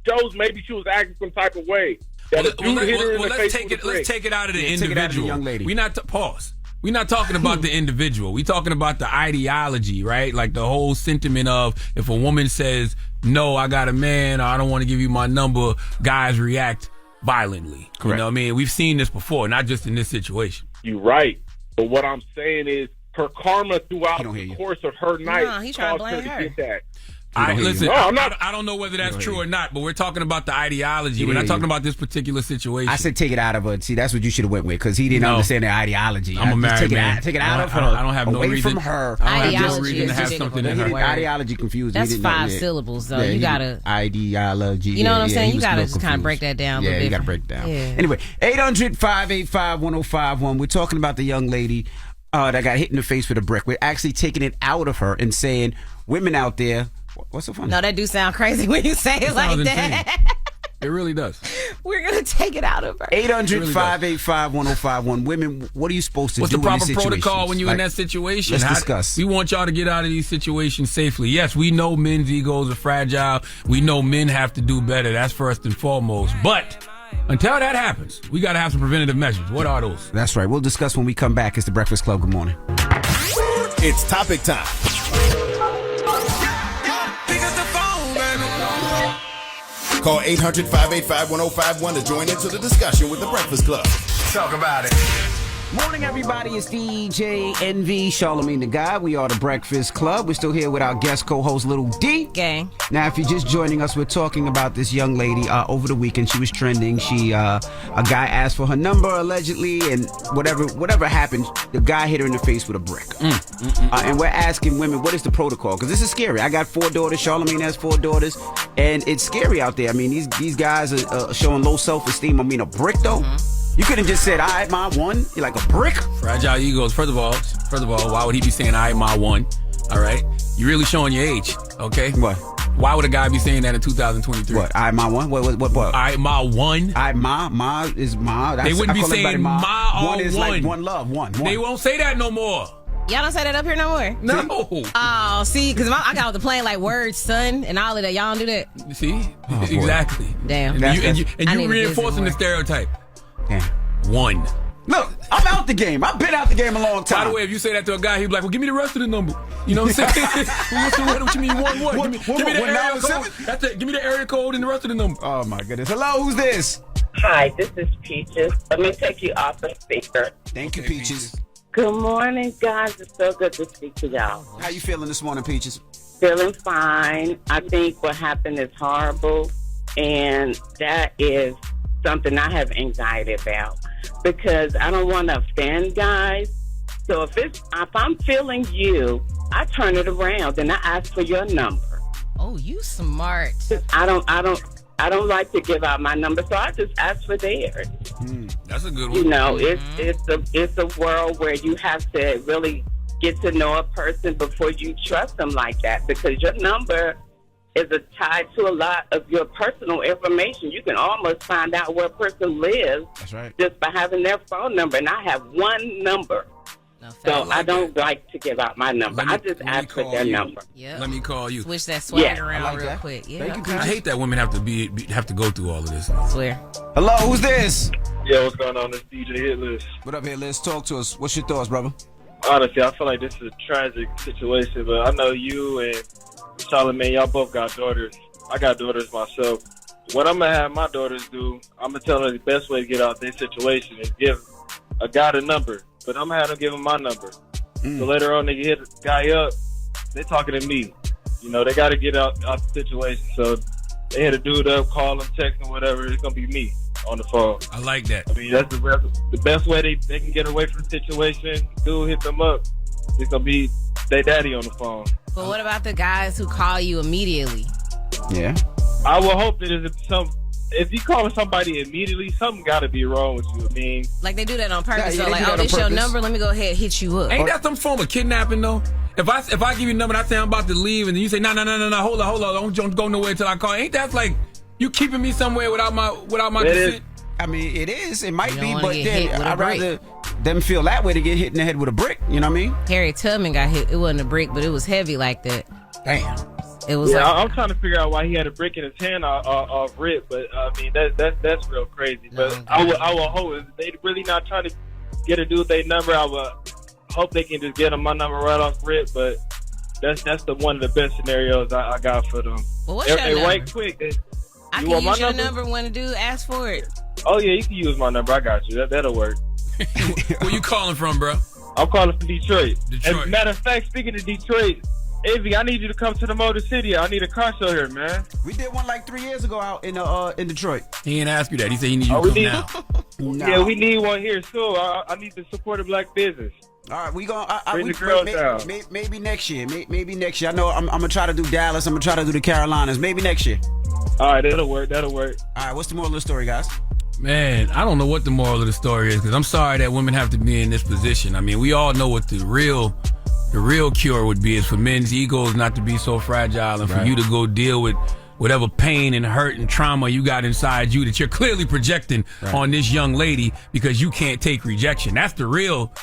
shows maybe she was acting some type of way. Let's take it out of the individual. Young lady. Pause. We're not talking about the individual. We're talking about the ideology, right? Like the whole sentiment of if a woman says, no, I got a man, or I don't want to give you my number, guys react violently. Correct. You know what I mean? We've seen this before, not just in this situation. You're right. But what I'm saying is her karma throughout the course of her night caused her to get that. Listen, I don't know whether that's true or not, but we're talking about the ideology. We're not talking about this particular situation. I said take it out of her. See, that's what you should have went with because he didn't understand the ideology. I'm a married man. Take it out of her. I don't have no reason. Away from her. I don't have no reason to have something in her. Ideology confused me. That's 5 syllables, though. You got to... Ideology. You know what I'm saying? You got to just kind of break that down a little bit. Yeah, you got to break it down. Anyway, 800-585-1051. We're talking about the young lady that got hit in the face with a brick. We're actually taking it out of her and saying women out there... What's so funny? No, that do sound crazy when you say it like that. It really does. We're going to take it out of her. 800-585-1051. Women, what are you supposed to do? What's the proper protocol when you're in that situation? Let's discuss. We want y'all to get out of these situations safely. Yes, we know men's egos are fragile. We know men have to do better. That's first and foremost. But until that happens, we got to have some preventative measures. What are those? That's right. We'll discuss when we come back. It's the Breakfast Club. Good morning. It's topic time. Call 800-585-1051 to join into the discussion with the Breakfast Club. Talk about it. Morning, everybody. It's DJ NV, Charlamagne the Guy. We are the Breakfast Club. We're still here with our guest co-host, Little D. Gang. Now, if you're just joining us, we're talking about this young lady. Over the weekend, she was trending. A guy asked for her number, allegedly, and whatever happened, the guy hit her in the face with a brick. And we're asking women, what is the protocol? Because this is scary. I got 4 daughters. Charlamagne has 4 daughters. And it's scary out there. I mean, these guys are showing low self-esteem. I mean, a brick, though? You could have just said, all right, my one. You're like a brick? Fragile egos. First of all, why would he be saying, all right, my one? All right? You're really showing your age, okay? What? Why would a guy be saying that in 2023? What? All right, my one? What? All right, my one? All right, ma is ma. They wouldn't be saying ma or one. Is like one love, one. They won't say that no more. Y'all don't say that up here no more? No. Oh, see, because I got off the plane like words, son, and all of that. Y'all don't do that? See? Exactly. Damn. And you reinforcing the stereotype. Yeah. One. Look, I'm out the game. I've been out the game a long time. By the way, if you say that to a guy, he'd be like, well, give me the rest of the number. You know what I'm saying? What you mean, one? Give me the area code. That's it. Give me the area code and the rest of the number. Oh, my goodness. Hello, who's this? Hi, this is Peaches. Let me take you off the speaker. Thank you, Peaches. Good morning, guys. It's so good to speak to y'all. How you feeling this morning, Peaches? Feeling fine. I think what happened is horrible, and that is something I have anxiety about because I don't want to offend guys. So if I'm feeling you, I turn it around and I ask for your number. Oh, you smart. I don't like to give out my number, so I just ask for theirs. That's a good one. You know, it's a world where you have to really get to know a person before you trust them like that, because your number is tied to a lot of your personal information. You can almost find out where a person lives. That's right. Just by having their phone number. And I have one number So I don't like to give out my number. I just ask for their number. Yep. Let me call you. Switch that swag Yeah. around like real that. quick. Yeah. Thank you. I hate that women have to go through all of this. I swear. Hello, who's this? Yo, what's going on? This DJ Hitless. What up, Hitless? Talk to us. What's your thoughts, brother? Honestly, I feel like this is a tragic situation, but I know you and Charlamagne, y'all both got daughters. I got daughters myself. What I'm gonna have my daughters do, I'm gonna tell them the best way to get out their situation is give a guy the number, but I'm gonna have them give him my number. So later on, they hit a guy up, they talking to me. You know, they got to get out the situation. So they hit a dude up, call him, text him, whatever. It's gonna be me on the phone. I like that. I mean, that's the best way they can get away from the situation. Dude, hit them up. It's gonna be their daddy on the phone. But what about the guys who call you immediately? Yeah. I will hope that if you call somebody immediately, something got to be wrong with you. I mean, Like they do that on purpose. Yeah, So they like, do that oh, on this your purpose. number. Let me go ahead and hit you up. Ain't that some form of kidnapping though? If I give you a number and I say I'm about to leave and then you say no, hold on, don't go nowhere till I call. Ain't that like you keeping me somewhere without my consent? I mean, it is. It might You be, don't but wanna get then hit with a I'd brick. rather them feel that way to get hit in the head with a brick. You know what I mean? Harriet Tubman got hit. It wasn't a brick, but it was heavy like that. Damn. It was yeah, like I'm trying to figure out why he had a brick in his hand off rip, but I mean that's real crazy. But I will hope if they really not trying to get a dude their number, I will hope they can just get him my number right off rip. But that's one of the best scenarios I got for them. Well, what's your number? Right quick. I You can want my use your number? number when a dude asks for it. Oh yeah, you can use my number. I got you. That'll work. Where you calling from, bro? I'm calling from Detroit. Detroit. As a matter of fact, speaking of Detroit, Avy, I need you to come to the Motor City. I need a car show here, man. We did one like 3 years ago out in Detroit. He didn't ask you that. He said he needs you to come now. Yeah, we need one here too. I need to support a black business. All right, we gonna Bring the girls down. maybe next year. Maybe next year. I know I'm gonna try to do Dallas. I'm gonna try to do the Carolinas. Maybe next year. All right, that'll work. All right, what's the moral of the story, guys? Man, I don't know what the moral of the story is because I'm sorry that women have to be in this position. I mean, we all know what the real cure would be is for men's egos not to be so fragile and for you to go deal with whatever pain and hurt and trauma you got inside you that you're clearly projecting on this young lady because you can't take rejection. That's the real,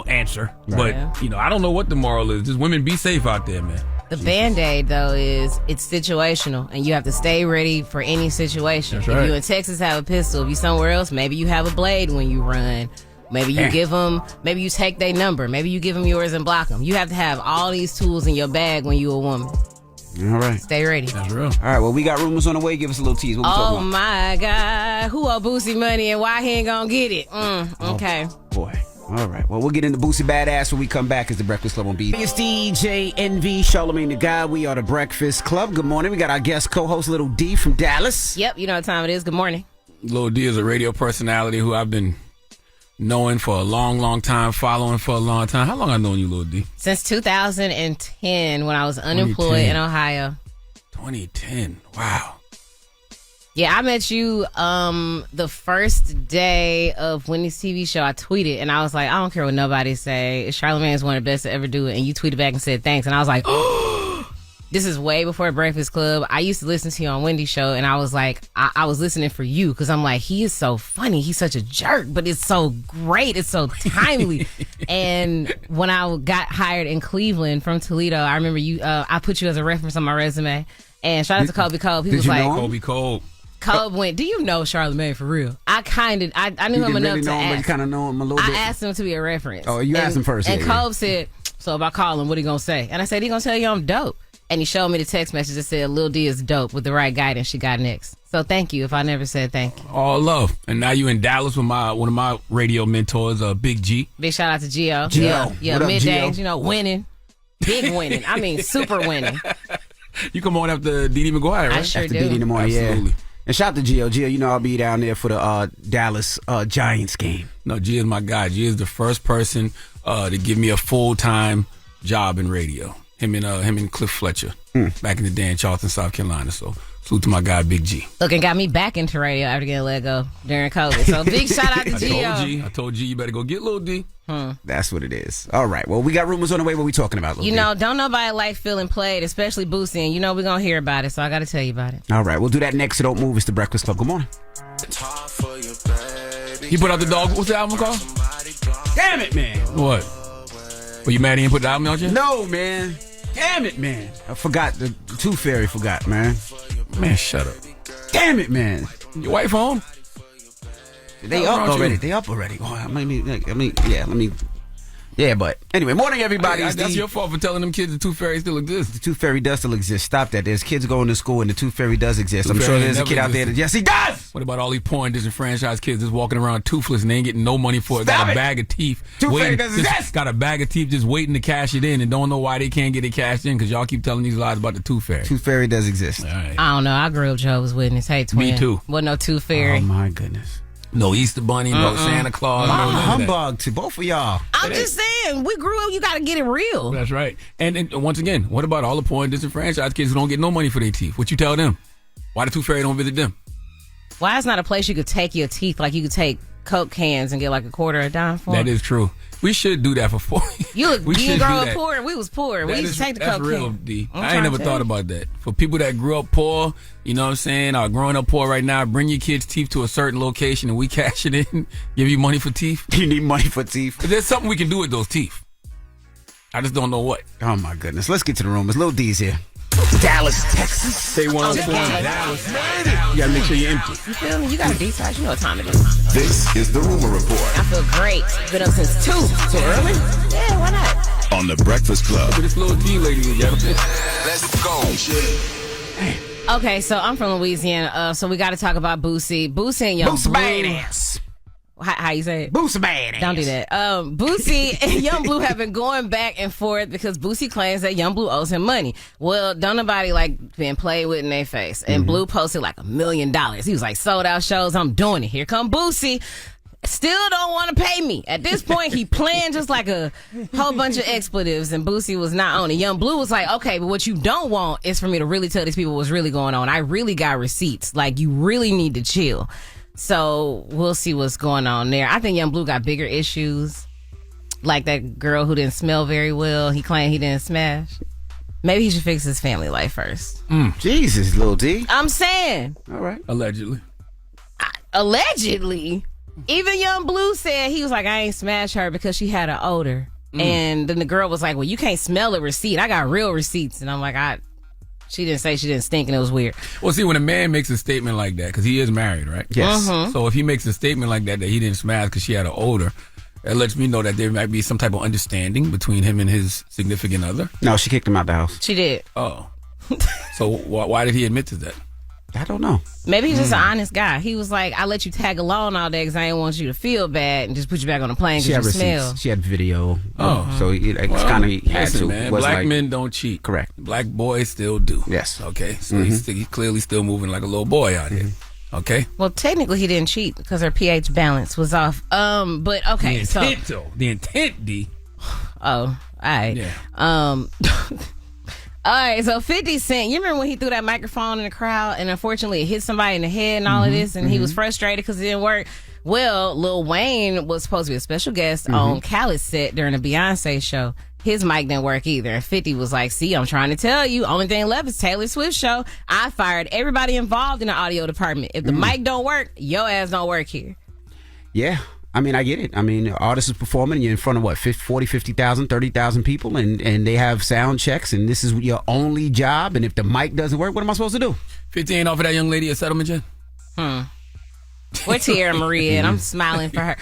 answer. Right. But, I don't know what the moral is. Just women be safe out there, man. The Band-Aid, though, is it's situational, and you have to stay ready for any situation. That's If right. you in Texas have a pistol, if you somewhere else, maybe you have a blade when you run. Maybe you give them, maybe you take their number. Maybe you give them yours and block them. You have to have all these tools in your bag when you a woman. All right. Stay ready. That's real. All right, well, we got rumors on the way. Give us a little tease. What we talking Oh, about? my God. Who owe Boosie money and why he ain't gonna get it? Okay. Boy. All right. Well, we'll get into Boosie Badass when we come back as the Breakfast Club on BET. It's DJ NV, Charlamagne the Guy. We are the Breakfast Club. Good morning. We got our guest co-host, Little D from Dallas. Yep, you know what time it is. Good morning. Lil D is a radio personality who I've been knowing for a long, long time, following for a long time. How long I known you, Lil D? Since 2010 when I was unemployed 2010. in Ohio. 2010. Wow. Yeah, I met you the first day of Wendy's TV show. I tweeted and I was like, I don't care what nobody say. Charlamagne is one of the best to ever do it. And you tweeted back and said thanks. And I was like, oh, this is way before Breakfast Club. I used to listen to you on Wendy's show and I was like, I was listening for you because I'm like, he is so funny. He's such a jerk, but it's so great. It's so timely. And when I got hired in Cleveland from Toledo, I remember you. I put you as a reference on my resume. And shout out to Kobe Cole. He was like, Kobe Cole. Kobe went, do you know Charlamagne for real? I knew him enough to ask. You kind of know him a little bit. I asked him to be a reference. Oh, you asked him first. And yeah, Kobe said, so if I call him, what he gonna say? And I said, he gonna tell you I'm dope. And he showed me the text message that said, Lil D is dope with the right guidance she got next. So thank you if I never said thank you. All love. And now you in Dallas with one of my radio mentors, Big G. Big shout out to Gio. Gio. Yeah, What up, middays, Gio? Winning. Big winning. I mean, super winning. You come on after Dee McGuire, right? I sure After do. Didi in the morning, Absolutely. yeah. And shout out to Gio. Gio, you know I'll be down there for the Dallas Giants game. No, G is my guy. G is the first person to give me a full-time job in radio. Him and Cliff Fletcher back in the day in Charleston, South Carolina. So salute to my guy, Big G. Look, and got me back into radio after getting let go during COVID. So big shout out to Gio. I told G you better go get Lil D. That's what it is. All right. Well, we got rumors on the way. What we talking about, Lil You D? know, don't nobody like feeling played, especially Boosie. And you know we're going to hear about it, so I got to tell you about it. All right. We'll do that next. So don't move. It's the Breakfast Club. Good morning. He put out the dog. What's the album called? Damn it, man. What? Were you mad he didn't put the album out yet? No, man. Damn it, man. I forgot. The Tooth Fairy forgot, man. Man, shut up. Damn it, man. Your wife home? They up already. They up already. Oh, yeah, but anyway, morning, everybody. That's your fault for telling them kids the Tooth Fairy still exists. The Tooth Fairy does still exist. Stop that. There's kids going to school and the Tooth Fairy does exist. I'm sure there's a kid out there that, yes, he does! What about all these poor and disenfranchised kids just walking around toothless and they ain't getting no money for it? Stop got a it! bag of teeth. Tooth Fairy does exist! Got a bag of teeth just waiting to cash it in and don't know why they can't get it cashed in because y'all keep telling these lies about the Tooth Fairy. Tooth Fairy does exist. All right. I don't know. I grew up Jehovah's Witness. Hey, twin. Me too. Wasn't no Tooth Fairy. Oh, my goodness. No Easter Bunny, no Santa Claus. My no humbug to both of y'all. I'm just saying, we grew up, you got to get it real. That's right. And once again, what about all the poor and disenfranchised kids who don't get no money for their teeth? What you tell them? Why the Tooth Fairy don't visit them? Why is not a place you could take your teeth like you could take Coke cans and get like a quarter a dime for? That is true. We should do that for 40. You didn't grow up poor. We was poor. We used to take the Coke That's real, can. D. I ain't never thought about that. For people that grew up poor, you know what I'm saying, or growing up poor right now, bring your kids' teeth to a certain location and we cash it in, give you money for teeth. You need money for teeth? There's something we can do with those teeth. I just don't know what. Oh, my goodness. Let's get to the room. It's Lil D's here. Dallas, Texas. Say one on Dallas. You gotta make sure you're empty. You feel me? You got to detox. You know what time it is. This is the Rumor Report I feel great. Been up since 2. So early? Yeah, why not? on the Breakfast Club. Look at this little D lady you got up there. Let's go. Okay, so I'm from Louisiana, so we got to talk about Boosie. Boosie and Young Boosie Blue. badass. How you say it? Boosie badass. Don't do that. Boosie and Young Blue have been going back and forth because Boosie claims that Young Blue owes him money. Well, don't nobody been played with in their face. And Blue posted $1 million. He was like, sold out shows, I'm doing it. Here come Boosie. Still don't want to pay me. At this point, he planned just like a whole bunch of expletives, and Boosie was not on it. Young Blue was like, okay, but what you don't want is for me to really tell these people what's really going on. I really got receipts. Like, you really need to chill. So we'll see what's going on there. I think Young Blue got bigger issues, like that girl who didn't smell very well. He claimed he didn't smash. Maybe he should fix his family life first. Jesus, Lil D. I'm saying. All right. Allegedly. Allegedly. Even Young Blue said, he was like, I ain't smash her because she had an odor. And then the girl was like, well, you can't smell a receipt. I got real receipts. And I'm like, she didn't say she didn't stink, and it was weird. Well, see, when a man makes a statement like that, because he is married, right? Yes. So if he makes a statement like that he didn't smash because she had an odor, that lets me know that there might be some type of understanding between him and his significant other. No, she kicked him out the house. She did. Oh. So why did he admit to that? I don't know. Maybe he's just an honest guy. He was like, I let you tag along all day because I didn't want you to feel bad and just put you back on the plane She had because you receipts. smell. She had video. Oh. So it's kind of had listen, to. man, Was black like, men don't cheat. Correct. Black boys still do. Yes. Okay. So he's clearly still moving like a little boy out here. Okay. Well, technically he didn't cheat because her pH balance was off. But okay, The intent, though. The intent, D. Oh, all right. Yeah. All right, so 50 Cent, you remember when he threw that microphone in the crowd and unfortunately it hit somebody in the head and all of this, and he was frustrated because it didn't work? Well, Lil Wayne was supposed to be a special guest on Khaled's set during the Beyonce show. His mic didn't work either. And 50 was like, see, I'm trying to tell you, only thing left is Taylor Swift's show. I fired everybody involved in the audio department. If the mic don't work, your ass don't work here. Yeah. I mean, I get it. I mean, artists is performing, you're in front of what, 40, 50,000, 30,000 people, and they have sound checks, and this is your only job, and if the mic doesn't work, what am I supposed to do? 50 ain't offered that young lady a settlement yet? Where Tierra Maria and I'm smiling for her.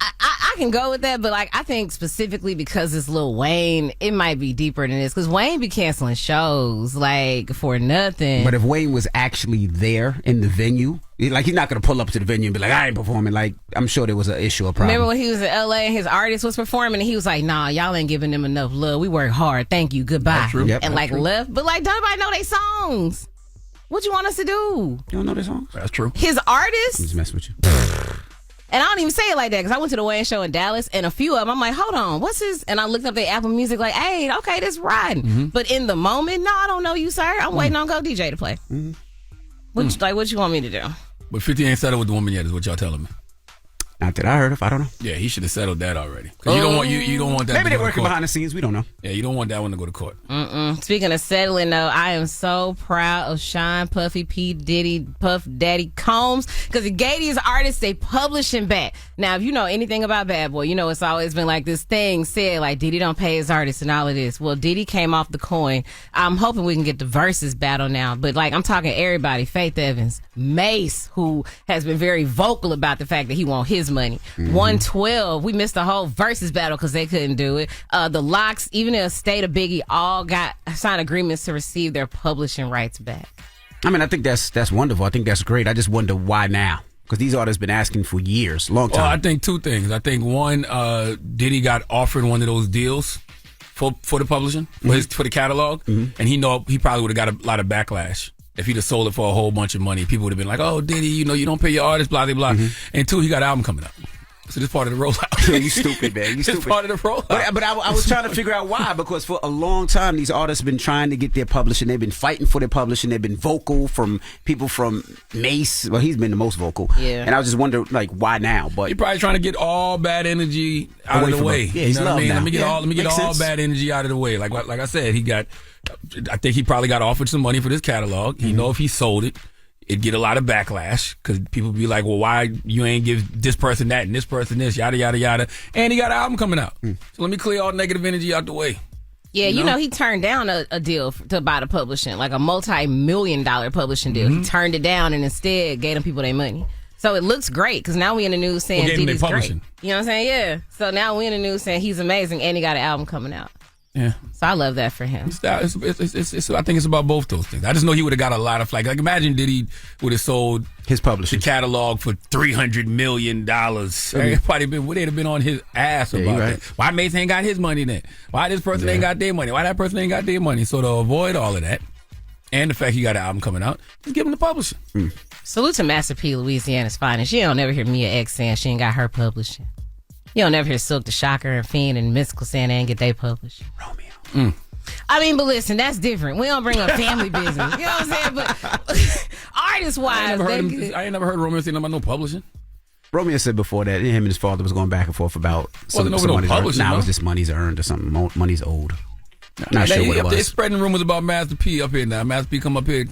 I can go with that, but I think specifically because it's Lil Wayne, it might be deeper than this. Because Wayne be canceling shows for nothing. But if Wayne was actually there in the venue, he's not going to pull up to the venue and be like, I ain't performing. I'm sure there was an issue, a problem. Remember when he was in LA and his artist was performing and he was like, nah, y'all ain't giving them enough love. We work hard. Thank you. Goodbye. That's true. Yep, and that's true. left. But don't nobody know their songs. What you want us to do? You don't know their songs? That's true. His artist? I'm just messing with you. And I don't even say it like that because I went to the Wayne show in Dallas and a few of them, I'm like, hold on, what's his? And I looked up their Apple Music like, hey, okay, this riding. But in the moment, no, I don't know you, sir. I'm waiting on Go DJ to play. What you want me to do? But 50 ain't settled with the woman yet is what y'all telling me. Not that I heard of. I don't know. Yeah, he should have settled that already. 'Cause you don't want that. Maybe to they're go to working court. behind the scenes. We don't know. Yeah, you don't want that one to go to court. Speaking of settling, though, I am so proud of Sean, Puffy, P. Diddy, Puff Daddy Combs, because he gave these artists they publishing back. Now, if you know anything about Bad Boy, you know it's always been like this thing said, like Diddy don't pay his artists and all of this. Well, Diddy came off the coin. I'm hoping we can get the versus battle now, but like I'm talking everybody, Faith Evans, Mace, who has been very vocal about the fact that he want his money. 112, we missed the whole versus battle because they couldn't do it. The Locks, even in a state of Biggie, all got signed agreements to receive their publishing rights back. I mean, I think that's wonderful. I think that's great. I just wonder why now. Because these artists been asking for years, long time. Well, I think two things. I think one, Diddy got offered one of those deals for the publishing, for the catalog, and he probably would have got a lot of backlash. If he'd have sold it for a whole bunch of money, people would have been like, "Oh, Diddy, you don't pay your artists, blah blah blah." And two, he got an album coming up, so this part of the rollout. Yeah, you stupid, man. You stupid. This part of the rollout. But I was trying to figure out why, because for a long time these artists have been trying to get their publishing. They've been fighting for their publishing. They've been vocal from people from Mace. Well, he's been the most vocal. Yeah. And I was just wondering, like, why now? But You're probably trying to get all bad energy out Away of the from way. him. Yeah, You he's know what I loved mean? now. Let me get Yeah, all makes sense. bad energy out of the way. Like I said, I think he probably got offered some money for this catalog. He know if he sold it, it'd get a lot of backlash because people be like, well, why you ain't give this person that and this person this, yada, yada, yada. And he got an album coming out. So let me clear all negative energy out the way. Yeah, you know he turned down a deal to buy the publishing, like a multi-million-dollar publishing deal. He turned it down and instead gave them people their money. So it looks great because now we in the news saying gave him their Diddy's great. publishing. You know what I'm saying? Yeah. So now we in the news saying he's amazing and he got an album coming out. Yeah. So I love that for him. I think it's about both those things. I just know he would have got a lot of flack. Like imagine Diddy would have sold his publishing, the catalog for $300 million. Everybody would have been on his ass about that. Why Mace ain't got his money then? Why this person ain't got their money? Why that person ain't got their money? So to avoid all of that, and the fact he got an album coming out, just give him the publishing. Salute to Master P, Louisiana's finest. You don't never hear Mia X saying she ain't got her publishing. You don't never hear Silk the Shocker and Fiend and Mystical saying they ain't get they published. Romeo. I mean, but listen, that's different. We don't bring up family business. You know what I'm saying? But artist-wise, I ain't never heard Romeo say nothing about no publishing. Romeo said before that him and his father was going back and forth about some Wasn't no money's publishing, earned. Nah, no? it was just money's earned or something. Money's owed. Not sure what it was. They're spreading rumors about Master P up here now. Master P come up here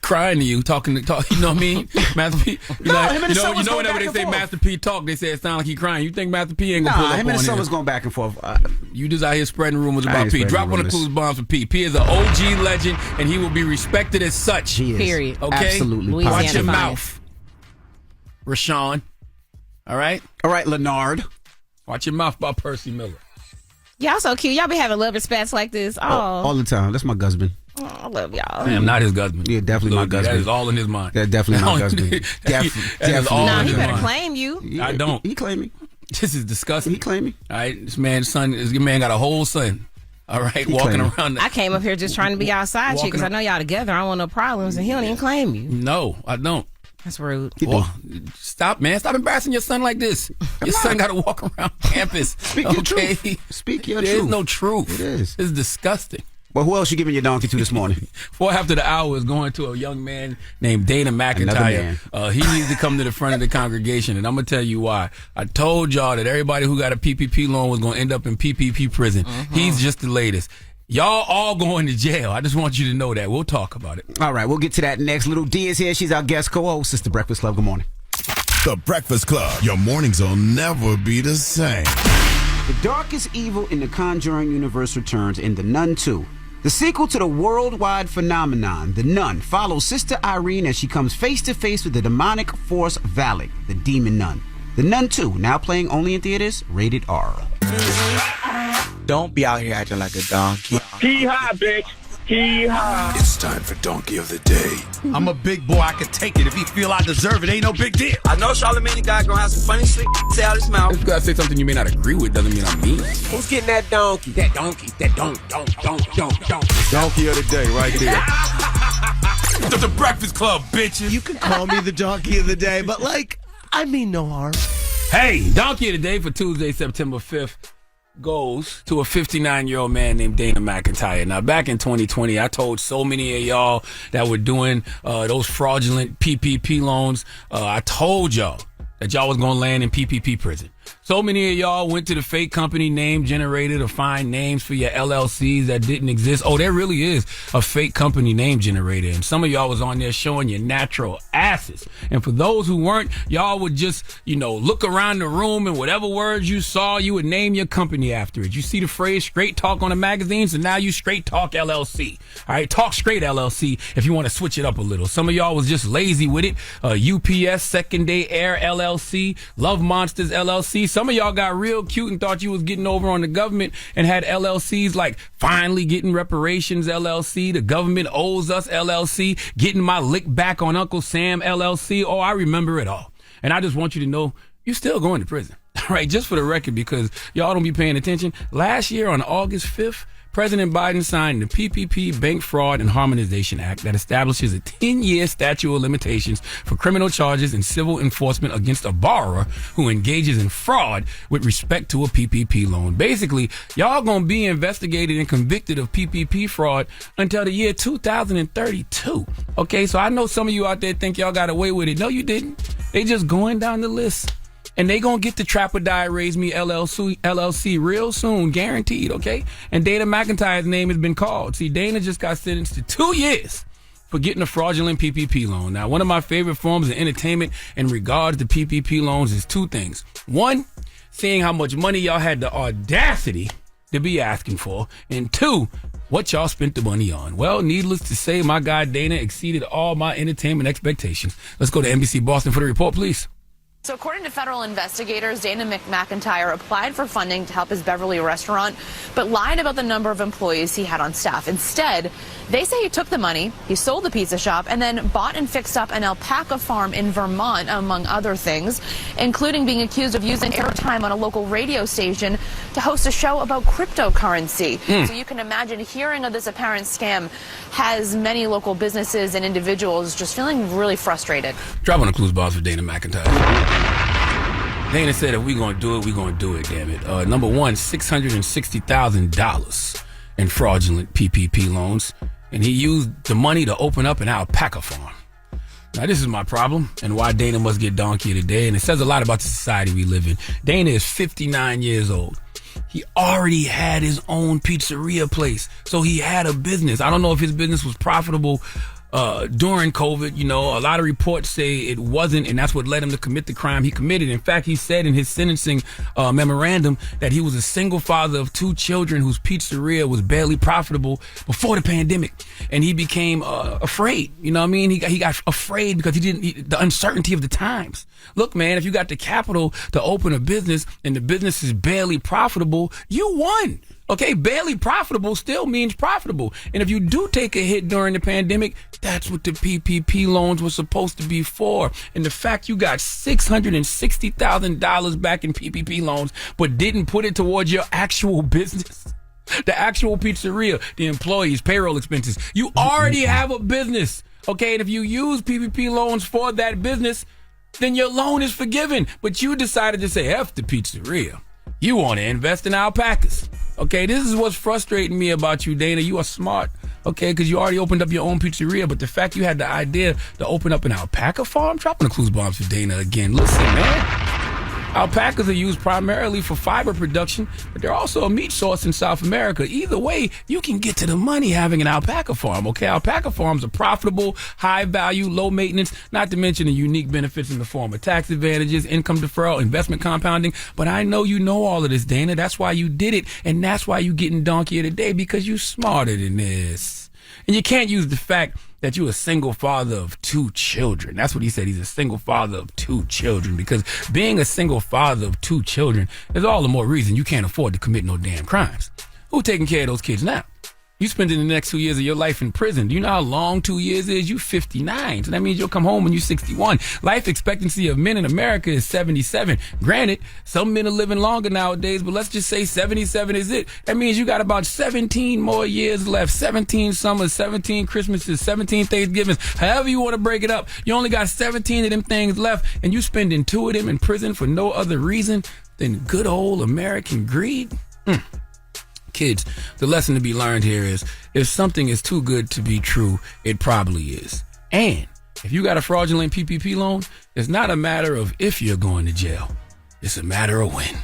crying to you, talking. You know what I mean? Master P. him and his son was going whenever back they and say forth. Master P talk, they say it sounds like he crying. You think Master P ain't gonna pull up him and on his son him? was going back and forth. You just out here spreading rumors I about ain't P. spreading Drop one of rumors. the clues bombs for P. P is an OG legend, and he will be respected as such. He is. Period. Okay? Absolutely. Louisiana Watch your finest. mouth, Rashawn. All right? All right, Leonard. Watch your mouth about Percy Miller. Y'all so cute. Y'all be having lover spats like this. Oh, All the time. That's my husband. I love y'all. I am not his husband. Yeah, definitely my That husband. is all in his mind. That's definitely my husband. That is all Nah, in he his better mind. claim you. I don't. He claim me. This is disgusting. He claim me. All right, this man got a whole son. All right, walking claim around. I came up here just trying to be y'all side chick because I know y'all together. I don't want no problems, and he don't even claim you. No, I don't. That's rude. Well, stop, man. Stop embarrassing your son like this. Your son got to walk around campus. Speak your truth. Speak your There's truth. no truth. It is. It's disgusting. Well, who else you giving your donkey to this morning? 4 after the hour is going to a young man named Dana McIntyre. He needs to come to the front of the congregation, and I'm going to tell you why. I told y'all that everybody who got a PPP loan was going to end up in PPP prison. He's just the latest. Y'all all going to jail. I just want you to know that. We'll talk about it. All right, we'll get to that next. Little D is here. She's our guest co-host. It's The Breakfast Club. Good morning. The Breakfast Club. Your mornings will never be the same. The darkest evil in the Conjuring universe returns in The Nun 2. The sequel to the worldwide phenomenon, The Nun, follows Sister Irene as she comes face to face with the demonic force Valak, the demon nun. The Nun 2, now playing only in theaters, rated R. Don't be out here acting like a donkey. Hee-haw, bitch. Hee-haw. It's time for Donkey of the Day. I'm a big boy. I can take it. If he feel I deserve it, ain't no big deal. I know Charlamagne guy gonna have some funny shit say out his mouth. If you gotta say something you may not agree with, doesn't mean I'm mean. Who's getting that donkey? That donkey. That don't. Donkey of the Day right there. The Breakfast Club, bitches. You can call me the donkey of the day, but I mean no harm. Hey, Donkey of the Day for Tuesday, September 5th goes to a 59-year-old man named Dana McIntyre. Now, back in 2020, I told so many of y'all that were doing those fraudulent PPP loans, I told y'all that y'all was going to land in PPP prison. So many of y'all went to the fake company name generator to find names for your LLCs that didn't exist. Oh, there really is a fake company name generator. And some of y'all was on there showing your natural asses. And for those who weren't, y'all would just, look around the room and whatever words you saw, you would name your company after it. You see the phrase Straight Talk on the magazines, and now you Straight Talk LLC. All right, Talk Straight LLC if you want to switch it up a little. Some of y'all was just lazy with it. UPS, Second Day Air LLC, Love Monsters LLC. Some of y'all got real cute and thought you was getting over on the government and had LLCs like Finally Getting Reparations LLC, The Government Owes Us LLC, Getting My Lick Back on Uncle Sam LLC. Oh, I remember it all. And I just want you to know you're still going to prison. All right, just for the record, because y'all don't be paying attention. Last year on August 5th, President Biden signed the PPP Bank Fraud and Harmonization Act that establishes a 10-year statute of limitations for criminal charges and civil enforcement against a borrower who engages in fraud with respect to a PPP loan. Basically, y'all gonna be investigated and convicted of PPP fraud until the year 2032. Okay, so I know some of you out there think y'all got away with it. No, you didn't. They just going down the list. And they gonna get the Trap or Die Raise Me LLC real soon, guaranteed, okay? And Dana McIntyre's name has been called. See, Dana just got sentenced to 2 years for getting a fraudulent PPP loan. Now, one of my favorite forms of entertainment in regards to PPP loans is two things. One, seeing how much money y'all had the audacity to be asking for. And two, what y'all spent the money on. Well, needless to say, my guy Dana exceeded all my entertainment expectations. Let's go to NBC Boston for the report, please. So according to federal investigators, Dana McIntyre applied for funding to help his Beverly restaurant, but lied about the number of employees he had on staff. Instead, they say he took the money, he sold the pizza shop, and then bought and fixed up an alpaca farm in Vermont, among other things, including being accused of using airtime on a local radio station to host a show about cryptocurrency. So you can imagine hearing of this apparent scam has many local businesses and individuals just feeling really frustrated. Drop on the clues box for Dana McIntyre. Dana said if we're going to do it, we're going to do it, damn it. Number one, $660,000 in fraudulent PPP loans. And he used the money to open up an alpaca farm. Now, this is my problem and why Dana must get donkey today. And it says a lot about the society we live in. Dana is 59 years old. He already had his own pizzeria place. So he had a business. I don't know if his business was profitable during COVID. A lot of reports say it wasn't, and that's what led him to commit the crime he committed. In fact, he said in his sentencing memorandum that he was a single father of 2 children whose pizzeria was barely profitable before the pandemic, and he became afraid. You know what I mean? He got afraid because the uncertainty of the times. Look, man, if you got the capital to open a business and the business is barely profitable, you won. Okay, barely profitable still means profitable. And if you do take a hit during the pandemic, that's what the PPP loans were supposed to be for. And the fact you got $660,000 back in PPP loans, but didn't put it towards your actual business, the actual pizzeria, the employees, payroll expenses. You already have a business. Okay, and if you use PPP loans for that business, then your loan is forgiven. But you decided to say, F the pizzeria. You want to invest in alpacas. Okay, this is what's frustrating me about you, Dana. You are smart, okay, because you already opened up your own pizzeria, but the fact you had the idea to open up an alpaca farm, dropping the clues bombs for Dana again. Listen, man. Alpacas are used primarily for fiber production, but they're also a meat source in South America. Either way, you can get to the money having an alpaca farm, okay? Alpaca farms are profitable, high value, low maintenance, not to mention the unique benefits in the form of tax advantages, income deferral, investment compounding. But I know you know all of this, Dana. That's why you did it, and that's why you getting donkey today, because you smarter than this. And you can't use the fact that you're a single father of 2 children. That's what he said. He's a single father of 2 children, because being a single father of 2 children is all the more reason you can't afford to commit no damn crimes. Who's taking care of those kids now? You spending the next 2 years of your life in prison. Do you know how long 2 years is? You 59. So that means you'll come home when you're 61. Life expectancy of men in America is 77. Granted, some men are living longer nowadays, but let's just say 77 is it. That means you got about 17 more years left. 17 summers, 17 Christmases, 17 Thanksgivings. However you want to break it up. You only got 17 of them things left, and you spending 2 of them in prison for no other reason than good old American greed. Kids, the lesson to be learned here is if something is too good to be true, it probably is. And If you got a fraudulent PPP loan, it's not a matter of if you're going to jail. It's a matter of when.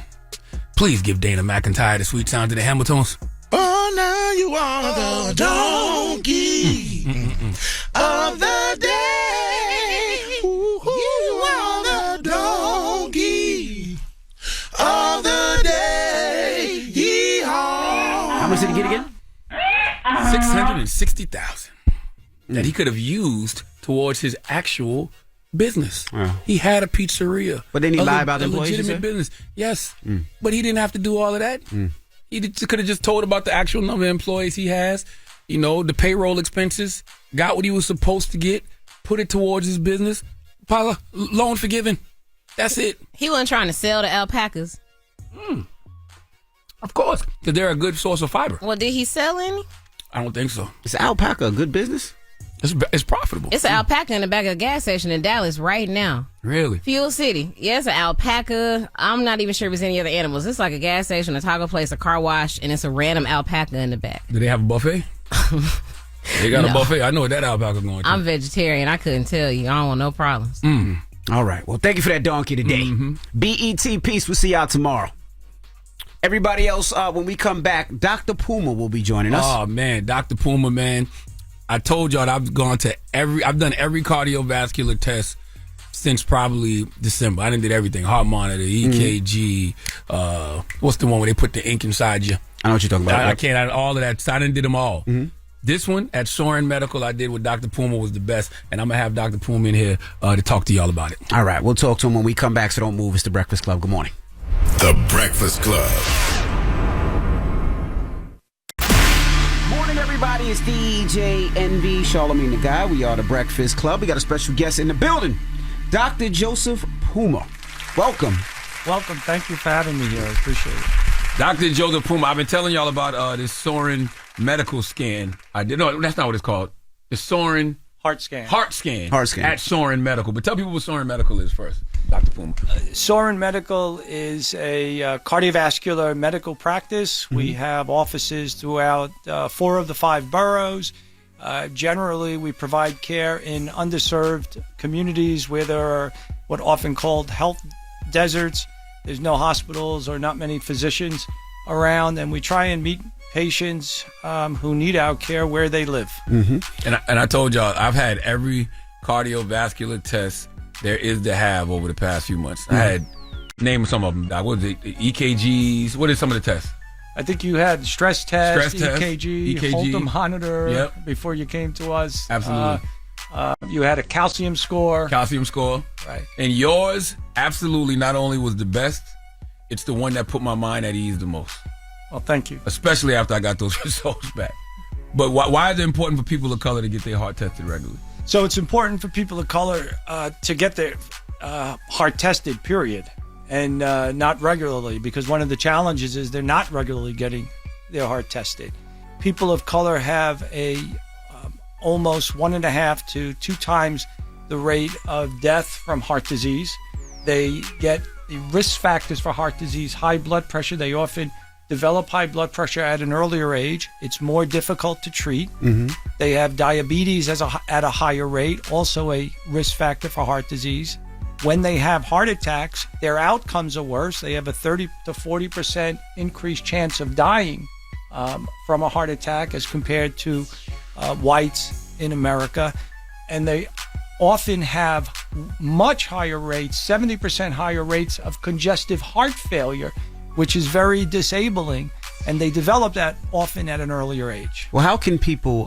Please give Dana McIntyre the sweet sound of the Hamiltons. Oh, now you are the donkey of the day. You are the donkey of the day. Yeehaw. How much did he get again? $660,000 that he could have used towards his actual business. He had a pizzeria. But then he lied about the employees, you legitimate said? business. Yes. But he didn't have to do all of that. He could have just told about the actual number of employees he has, the payroll expenses, got what he was supposed to get, put it towards his business. Paula, loan forgiven. That's it. He wasn't trying to sell the alpacas. Of course, because they're a good source of fiber. Well, did he sell any? I don't think so. Is alpaca a good business? It's profitable. It's an alpaca in the back of a gas station in Dallas right now. Really? Fuel City. Yeah, it's an alpaca. I'm not even sure if it's any other animals. It's like a gas station, a taco place, a car wash, and it's a random alpaca in the back. Do they have a buffet? They got a buffet. I know what that alpaca going to. I'm vegetarian. I couldn't tell you. I don't want no problems. All right. Well, thank you for that donkey today. BET Peace. We'll see y'all tomorrow. Everybody else, when we come back, Dr. Puma will be joining us. Oh, man. Dr. Puma, man. I told y'all that I've done every cardiovascular test since probably December. I done did everything. Heart monitor, EKG, what's the one where they put the ink inside you? I know what you're talking about. I can't, all of that. So I done did them all. This one at Soren Medical I did with Dr. Puma was the best, and I'm going to have Dr. Puma in here to talk to y'all about it. All right. We'll talk to him when we come back, so don't move. It's The Breakfast Club. Good morning. The Breakfast Club. Morning, everybody. It's DJ NV, Charlamagne the Guy. We are The Breakfast Club. We got a special guest in the building, Dr. Joseph Puma. Welcome. Welcome. Thank you for having me here. I appreciate it. Dr. Joseph Puma, I've been telling y'all about this Soren Medical scan. No, that's not what it's called. The Soren Heart scan. Heart scan. Heart scan. At Soren Medical. But tell people what Soren Medical is first, Dr. Puma. Soren Medical is a cardiovascular medical practice. We have offices throughout 4 of the 5 boroughs. Generally, we provide care in underserved communities where there are what often called health deserts. There's no hospitals or not many physicians around, and we try and meet patients who need our care where they live. And I told y'all, I've had every cardiovascular test there is to have over the past few months. I had, name some of them. What was it? EKGs. What are some of the tests? I think you had stress test, EKG, Holter monitor before you came to us. Absolutely. You had a calcium score. Right. And yours absolutely not only was the best, it's the one that put my mind at ease the most. Well, thank you. Especially after I got those results back. But why is it important for people of color to get their heart tested regularly? So it's important for people of color to get their heart tested, period, and not regularly, because one of the challenges is they're not regularly getting their heart tested. People of color have a almost 1.5 to 2 times the rate of death from heart disease. They get the risk factors for heart disease, high blood pressure. They often develop high blood pressure at an earlier age. It's more difficult to treat. They have diabetes at a higher rate, also a risk factor for heart disease. When they have heart attacks, their outcomes are worse. They have a 30 to 40% increased chance of dying from a heart attack as compared to whites in America. And they often have much higher rates, 70% higher rates of congestive heart failure, which is very disabling, and they develop that often at an earlier age. Well, how can people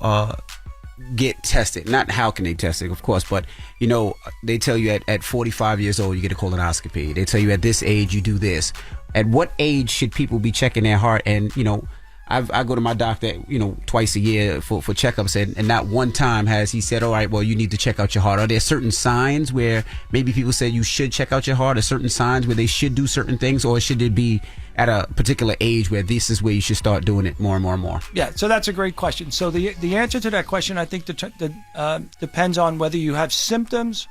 get tested? Not how can they test it, of course, but, they tell you at 45 years old, you get a colonoscopy. They tell you at this age, you do this. At what age should people be checking their heart? And, I go to my doctor, twice a year for checkups, and not one time has he said, all right, well, you need to check out your heart. Are there certain signs where maybe people say you should check out your heart, or certain signs where they should do certain things, or should it be at a particular age where this is where you should start doing it more and more and more? Yeah, so that's a great question. So the answer to that question, I think, depends on whether you have symptoms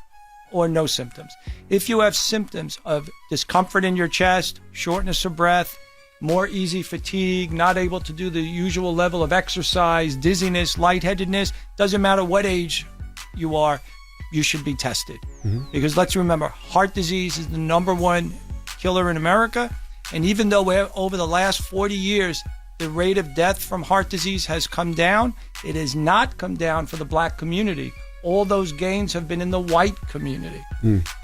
or no symptoms. If you have symptoms of discomfort in your chest, shortness of breath, more easy fatigue, not able to do the usual level of exercise, dizziness, lightheadedness, doesn't matter what age you are, you should be tested. Because let's remember, heart disease is the number one killer in America. And even though over the last 40 years, the rate of death from heart disease has come down, it has not come down for the black community. All those gains have been in the white community.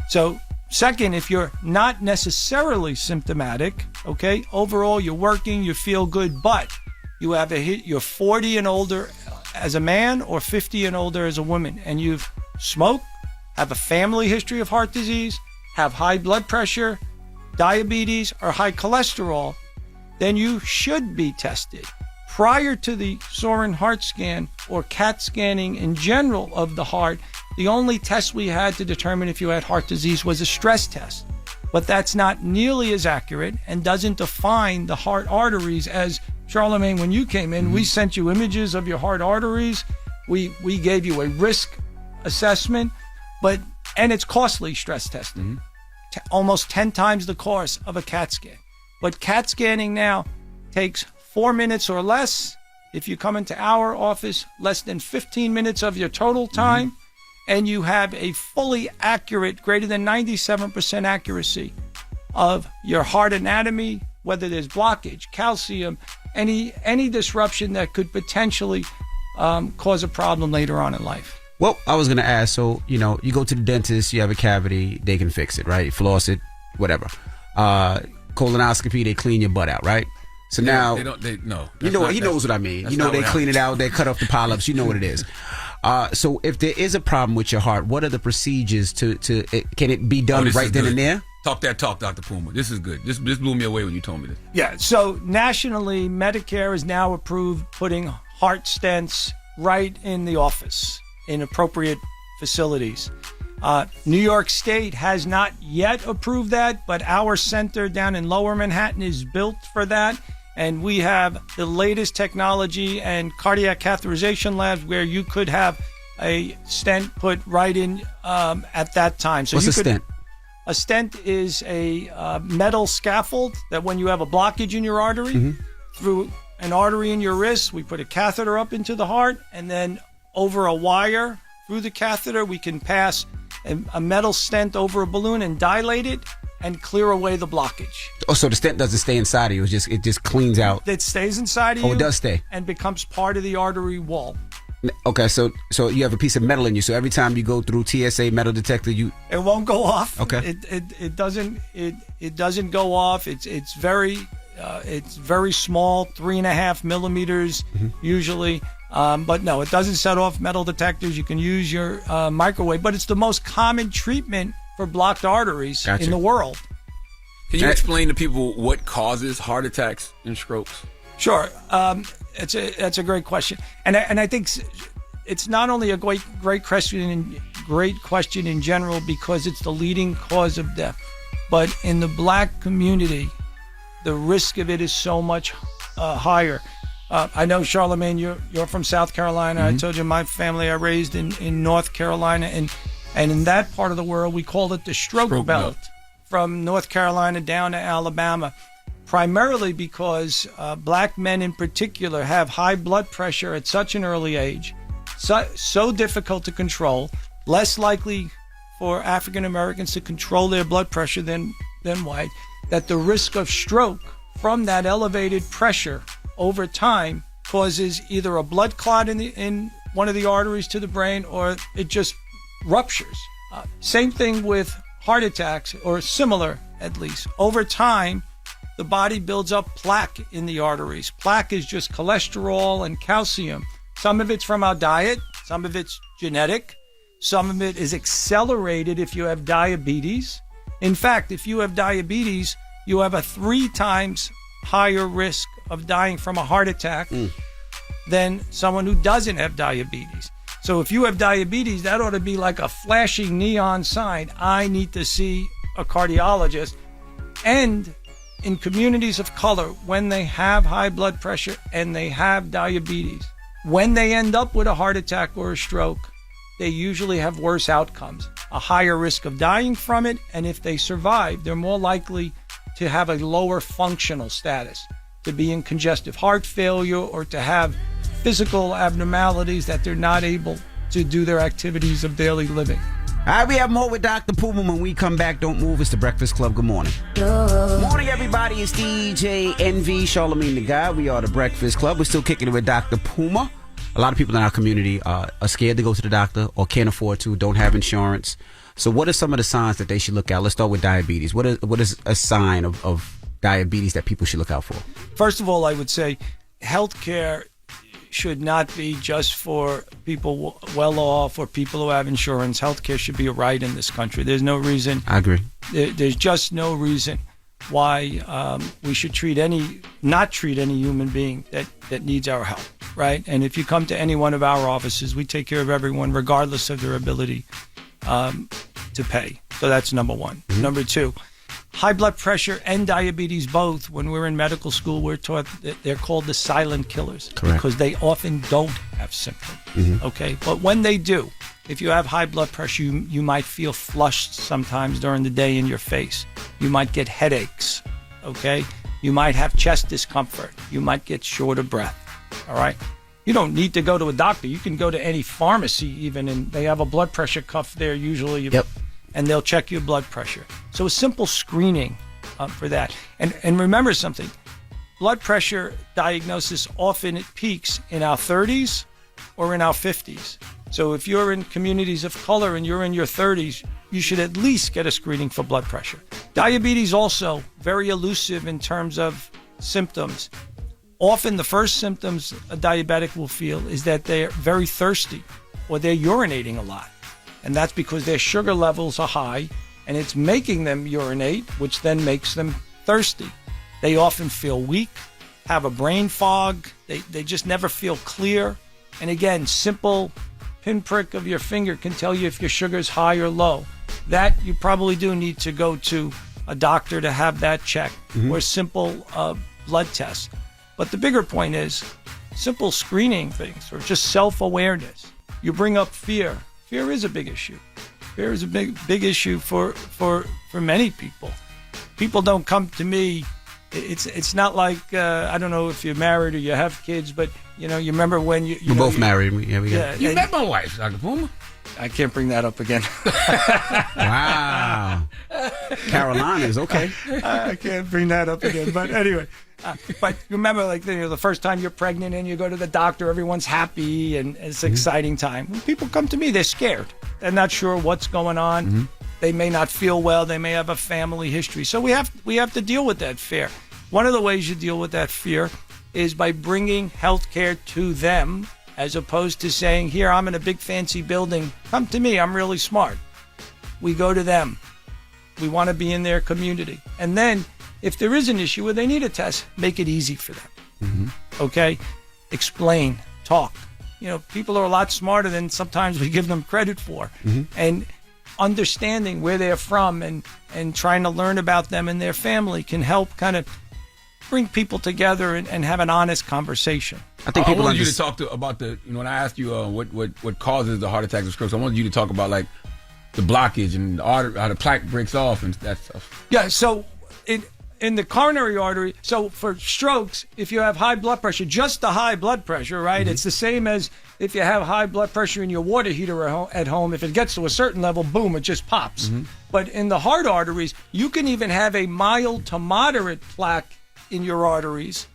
So, second, if you're not necessarily symptomatic, okay, overall you're working, you feel good, but you have you're 40 and older as a man or 50 and older as a woman, and you've smoked, have a family history of heart disease, have high blood pressure, diabetes, or high cholesterol, then you should be tested. Prior to the Sorin heart scan or CAT scanning in general of the heart, the only test we had to determine if you had heart disease was a stress test. But that's not nearly as accurate and doesn't define the heart arteries. As Charlamagne, when you came in, we sent you images of your heart arteries. We gave you a risk assessment, and it's costly stress testing. Almost 10 times the cost of a CAT scan. But CAT scanning now takes 4 minutes or less. If you come into our office, less than 15 minutes of your total time, and you have a fully accurate, greater than 97% accuracy of your heart anatomy, whether there's blockage, calcium, any disruption that could potentially cause a problem later on in life. Well, I was going to ask, so, you go to the dentist, you have a cavity, they can fix it, right? Floss it, whatever. Colonoscopy, they clean your butt out, right? So now, he knows what I mean. They clean it out, they cut off the polyps, you know what it is. So if there is a problem with your heart, what are the procedures can it be done right then and there? Talk that talk, Dr. Puma. This is good. This blew me away when you told me this. Yeah, so nationally, Medicare is now approved putting heart stents right in the office in appropriate facilities. New York State has not yet approved that, but our center down in Lower Manhattan is built for that. And we have the latest technology and cardiac catheterization labs where you could have a stent put right in at that time. So what's a stent? A stent is a metal scaffold that when you have a blockage in your artery, through an artery in your wrist, we put a catheter up into the heart, and then over a wire through the catheter, we can pass a metal stent over a balloon and dilate it and clear away the blockage. Oh, so the stent doesn't stay inside of you, it just cleans out. It stays inside of you. Oh, it does stay. And becomes part of the artery wall. Okay, so you have a piece of metal in you, so every time you go through TSA metal detector, it won't go off. Okay. It doesn't go off. It's very small, 3.5 millimeters usually. But no, it doesn't set off metal detectors. You can use your microwave, but it's the most common treatment for blocked arteries in the world. Can you explain to people what causes heart attacks and strokes? Sure. That's a great question, and I think it's not only a great question in general because it's the leading cause of death, but in the black community, the risk of it is so much higher. I know, Charlamagne, you're from South Carolina. I told you my family I raised in North Carolina, and in that part of the world we call it the stroke belt, from North Carolina down to Alabama. Primarily because black men in particular have high blood pressure at such an early age, so difficult to control, less likely for African Americans to control their blood pressure than white, that the risk of stroke from that elevated pressure over time causes either a blood clot in one of the arteries to the brain, or it just ruptures. Same thing with heart attacks, or similar at least. Over time, the body builds up plaque in the arteries. Plaque is just cholesterol and calcium. Some of it's from our diet, some of it's genetic, some of it is accelerated if you have diabetes. In fact, if you have diabetes, you have a 3 times higher risk of dying from a heart attack than someone who doesn't have diabetes. So if you have diabetes, that ought to be like a flashing neon sign. I need to see a cardiologist. And in communities of color, when they have high blood pressure and they have diabetes, when they end up with a heart attack or a stroke, they usually have worse outcomes, a higher risk of dying from it, and if they survive, they're more likely to have a lower functional status, to be in congestive heart failure or to have physical abnormalities that they're not able to do their activities of daily living. All right, we have more with Dr. Puma when we come back. Don't move. It's the Breakfast Club. Good morning. Good morning, everybody. It's DJ NV, Charlamagne the Guy. We are the Breakfast Club. We're still kicking it with Dr. Puma. A lot of people in our community are scared to go to the doctor or can't afford to, don't have insurance. So what are some of the signs that they should look at? Let's start with diabetes. What is a sign of diabetes that people should look out for? First of all, I would say healthcare should not be just for people well off or people who have insurance. Healthcare should be a right in this country. There's no reason. I agree. There's just no reason why we should not treat any human being that needs our help, right? And if you come to any one of our offices, we take care of everyone regardless of their ability to pay. So that's number one. Mm-hmm. Number two, high blood pressure and diabetes both, when we're in medical school, we're taught that they're called the silent killers. Correct. Because they often don't have symptoms. Mm-hmm. Okay, but when they do, if you have high blood pressure, you might feel flushed sometimes during the day in your face. You might get headaches. Okay, you might have chest discomfort. You might get short of breath. All right. You don't need to go to a doctor. You can go to any pharmacy even, and they have a blood pressure cuff there usually. Yep. And they'll check your blood pressure. So a simple screening for that. And remember something, blood pressure diagnosis often it peaks in our 30s or in our 50s. So if you're in communities of color and you're in your 30s, you should at least get a screening for blood pressure. Diabetes also very elusive in terms of symptoms. Often the first symptoms a diabetic will feel is that they're very thirsty or they're urinating a lot. And that's because their sugar levels are high, and it's making them urinate, which then makes them thirsty. They often feel weak, have a brain fog. They just never feel clear. And again, simple pinprick of your finger can tell you if your sugar is high or low. That you probably do need to go to a doctor to have that checked, or simple blood tests. But the bigger point is simple screening things or just self-awareness. You bring up fear. Fear is a big issue. Fear is a big issue for many people. People don't come to me. It's not like I don't know if you're married or you have kids, but you remember when we're both married. Yeah, you met my wife, Dr. Puma. I can't bring that up again. Wow. Carolina's okay. I can't bring that up again. But anyway, but remember, like the first time you're pregnant and you go to the doctor, everyone's happy and it's an exciting time. When people come to me, they're scared. They're not sure what's going on. Mm-hmm. They may not feel well. They may have a family history. So we have to deal with that fear. One of the ways you deal with that fear is by bringing healthcare to them, as opposed to saying, here, I'm in a big fancy building. Come to me. I'm really smart. We go to them. We want to be in their community. And then if there is an issue where they need a test, make it easy for them. Mm-hmm. Okay? Explain. Talk. People are a lot smarter than sometimes we give them credit for. Mm-hmm. And understanding where they're from and trying to learn about them and their family can help kind of bring people together and have an honest conversation. I think people I wanted you to talk about when I asked you what causes the heart attacks or strokes, I wanted you to talk about like the blockage and the artery, how the plaque breaks off and that stuff. Yeah, so in the coronary artery, so for strokes, if you have high blood pressure, just the high blood pressure, right? Mm-hmm. It's the same as if you have high blood pressure in your water heater at home. If it gets to a certain level, boom, it just pops. Mm-hmm. But in the heart arteries, you can even have a mild to moderate plaque in your arteries,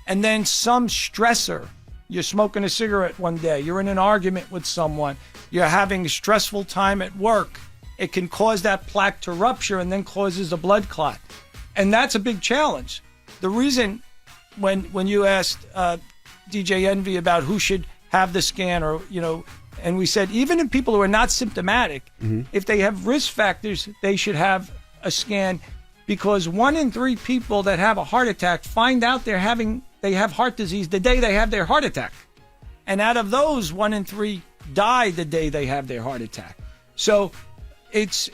and then some stressor. You're smoking a cigarette one day, you're in an argument with someone, you're having a stressful time at work, it can cause that plaque to rupture and then causes a blood clot. And that's a big challenge. The reason when you asked DJ Envy about who should have the scan, or and we said even in people who are not symptomatic, mm-hmm. if they have risk factors, they should have a scan. Because 1 in 3 people that have a heart attack find out they have heart disease the day they have their heart attack. And out of those, 1 in 3 die the day they have their heart attack. So it's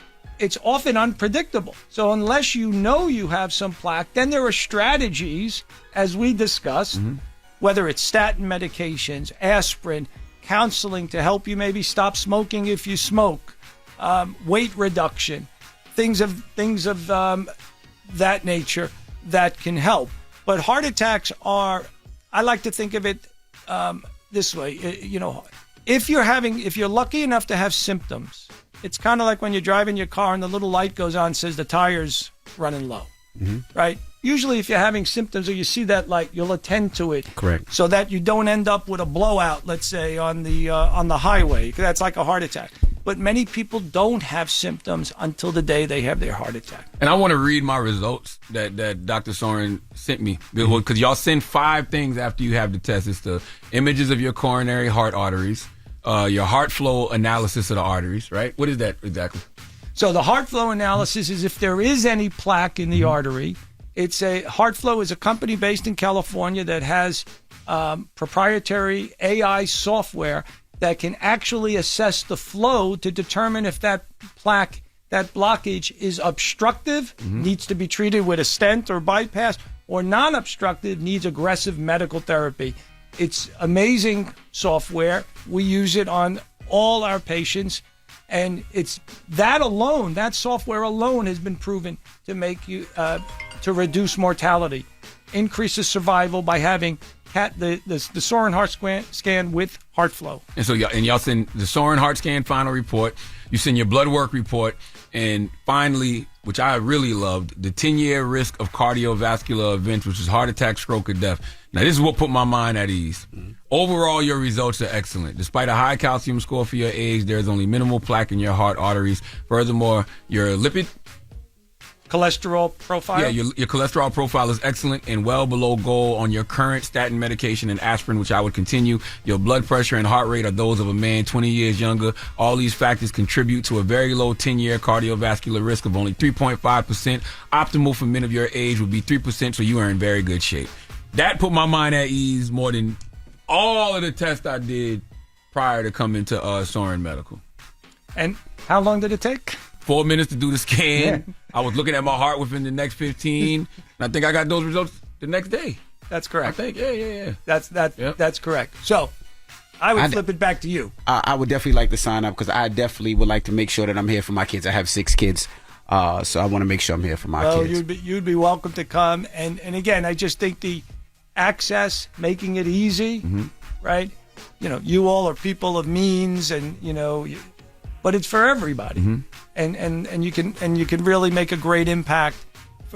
often unpredictable. So unless you have some plaque, then there are strategies, as we discussed, mm-hmm. whether it's statin medications, aspirin, counseling to help you maybe stop smoking if you smoke, weight reduction, things of that nature that can help. But heart attacks are, I like to think of it this way, if you're lucky enough to have symptoms, it's kind of like when you're driving your car and the little light goes on and says the tire's running low, right? Usually if you're having symptoms or you see that light, you'll attend to it. Correct. So that you don't end up with a blowout, let's say, on the highway. That's like a heart attack. But many people don't have symptoms until the day they have their heart attack. And I want to read my results that Dr. Soren sent me. Because y'all send 5 things after you have the test. It's the images of your coronary heart arteries, your heart flow analysis of the arteries, right? What is that exactly? So the heart flow analysis is if there is any plaque in the artery. It's Heart Flow is a company based in California that has proprietary AI software that can actually assess the flow to determine if that plaque, that blockage is obstructive, needs to be treated with a stent or bypass, or non-obstructive, needs aggressive medical therapy. It's amazing software. We use it on all our patients. And it's that alone, that software alone has been proven to make you, to reduce mortality, increases survival by having the Soren heart scan with heart flow. And so y'all send the Soren heart scan final report, you send your blood work report, and finally, which I really loved, the 10-year risk of cardiovascular events, which is heart attack, stroke, or death. Now, this is what put my mind at ease. Overall, your results are excellent. Despite a high calcium score for your age, there's only minimal plaque in your heart arteries. Furthermore, your lipid cholesterol profile? Yeah, your cholesterol profile is excellent and well below goal on your current statin medication and aspirin, which I would continue. Your blood pressure and heart rate are those of a man 20 years younger. All these factors contribute to a very low 10-year cardiovascular risk of only 3.5%. Optimal for men of your age would be 3%, so you are in very good shape. That put my mind at ease more than all of the tests I did prior to coming to Soren Medical. And how long did it take? 4 minutes to do the scan. Yeah. I was looking at my heart within the next 15. And I think I got those results the next day. That's correct. I think, yeah. That's correct. So I would flip it back to you. I would definitely like to sign up because I definitely would like to make sure that I'm here for my kids. I have 6 kids. So I want to make sure I'm here for my kids. You'd be welcome to come. And again, I just think the access, making it easy, right? You know, you all are people of means and, you know, but it's for everybody. And you can really make a great impact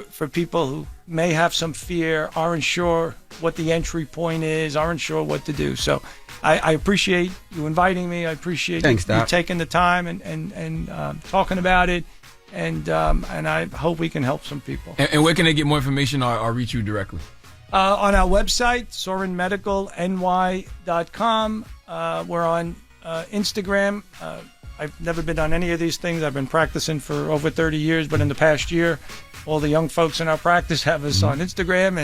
for people who may have some fear, aren't sure what the entry point is, aren't sure what to do. So I appreciate you inviting me. I appreciate you taking the time and talking about it. And I hope we can help some people. And where can they get more information or reach you directly? On our website, sorenmedicalny.com. We're on Instagram. I've never been on any of these things. I've been practicing for over 30 years, but in the past year, all the young folks in our practice have us on Instagram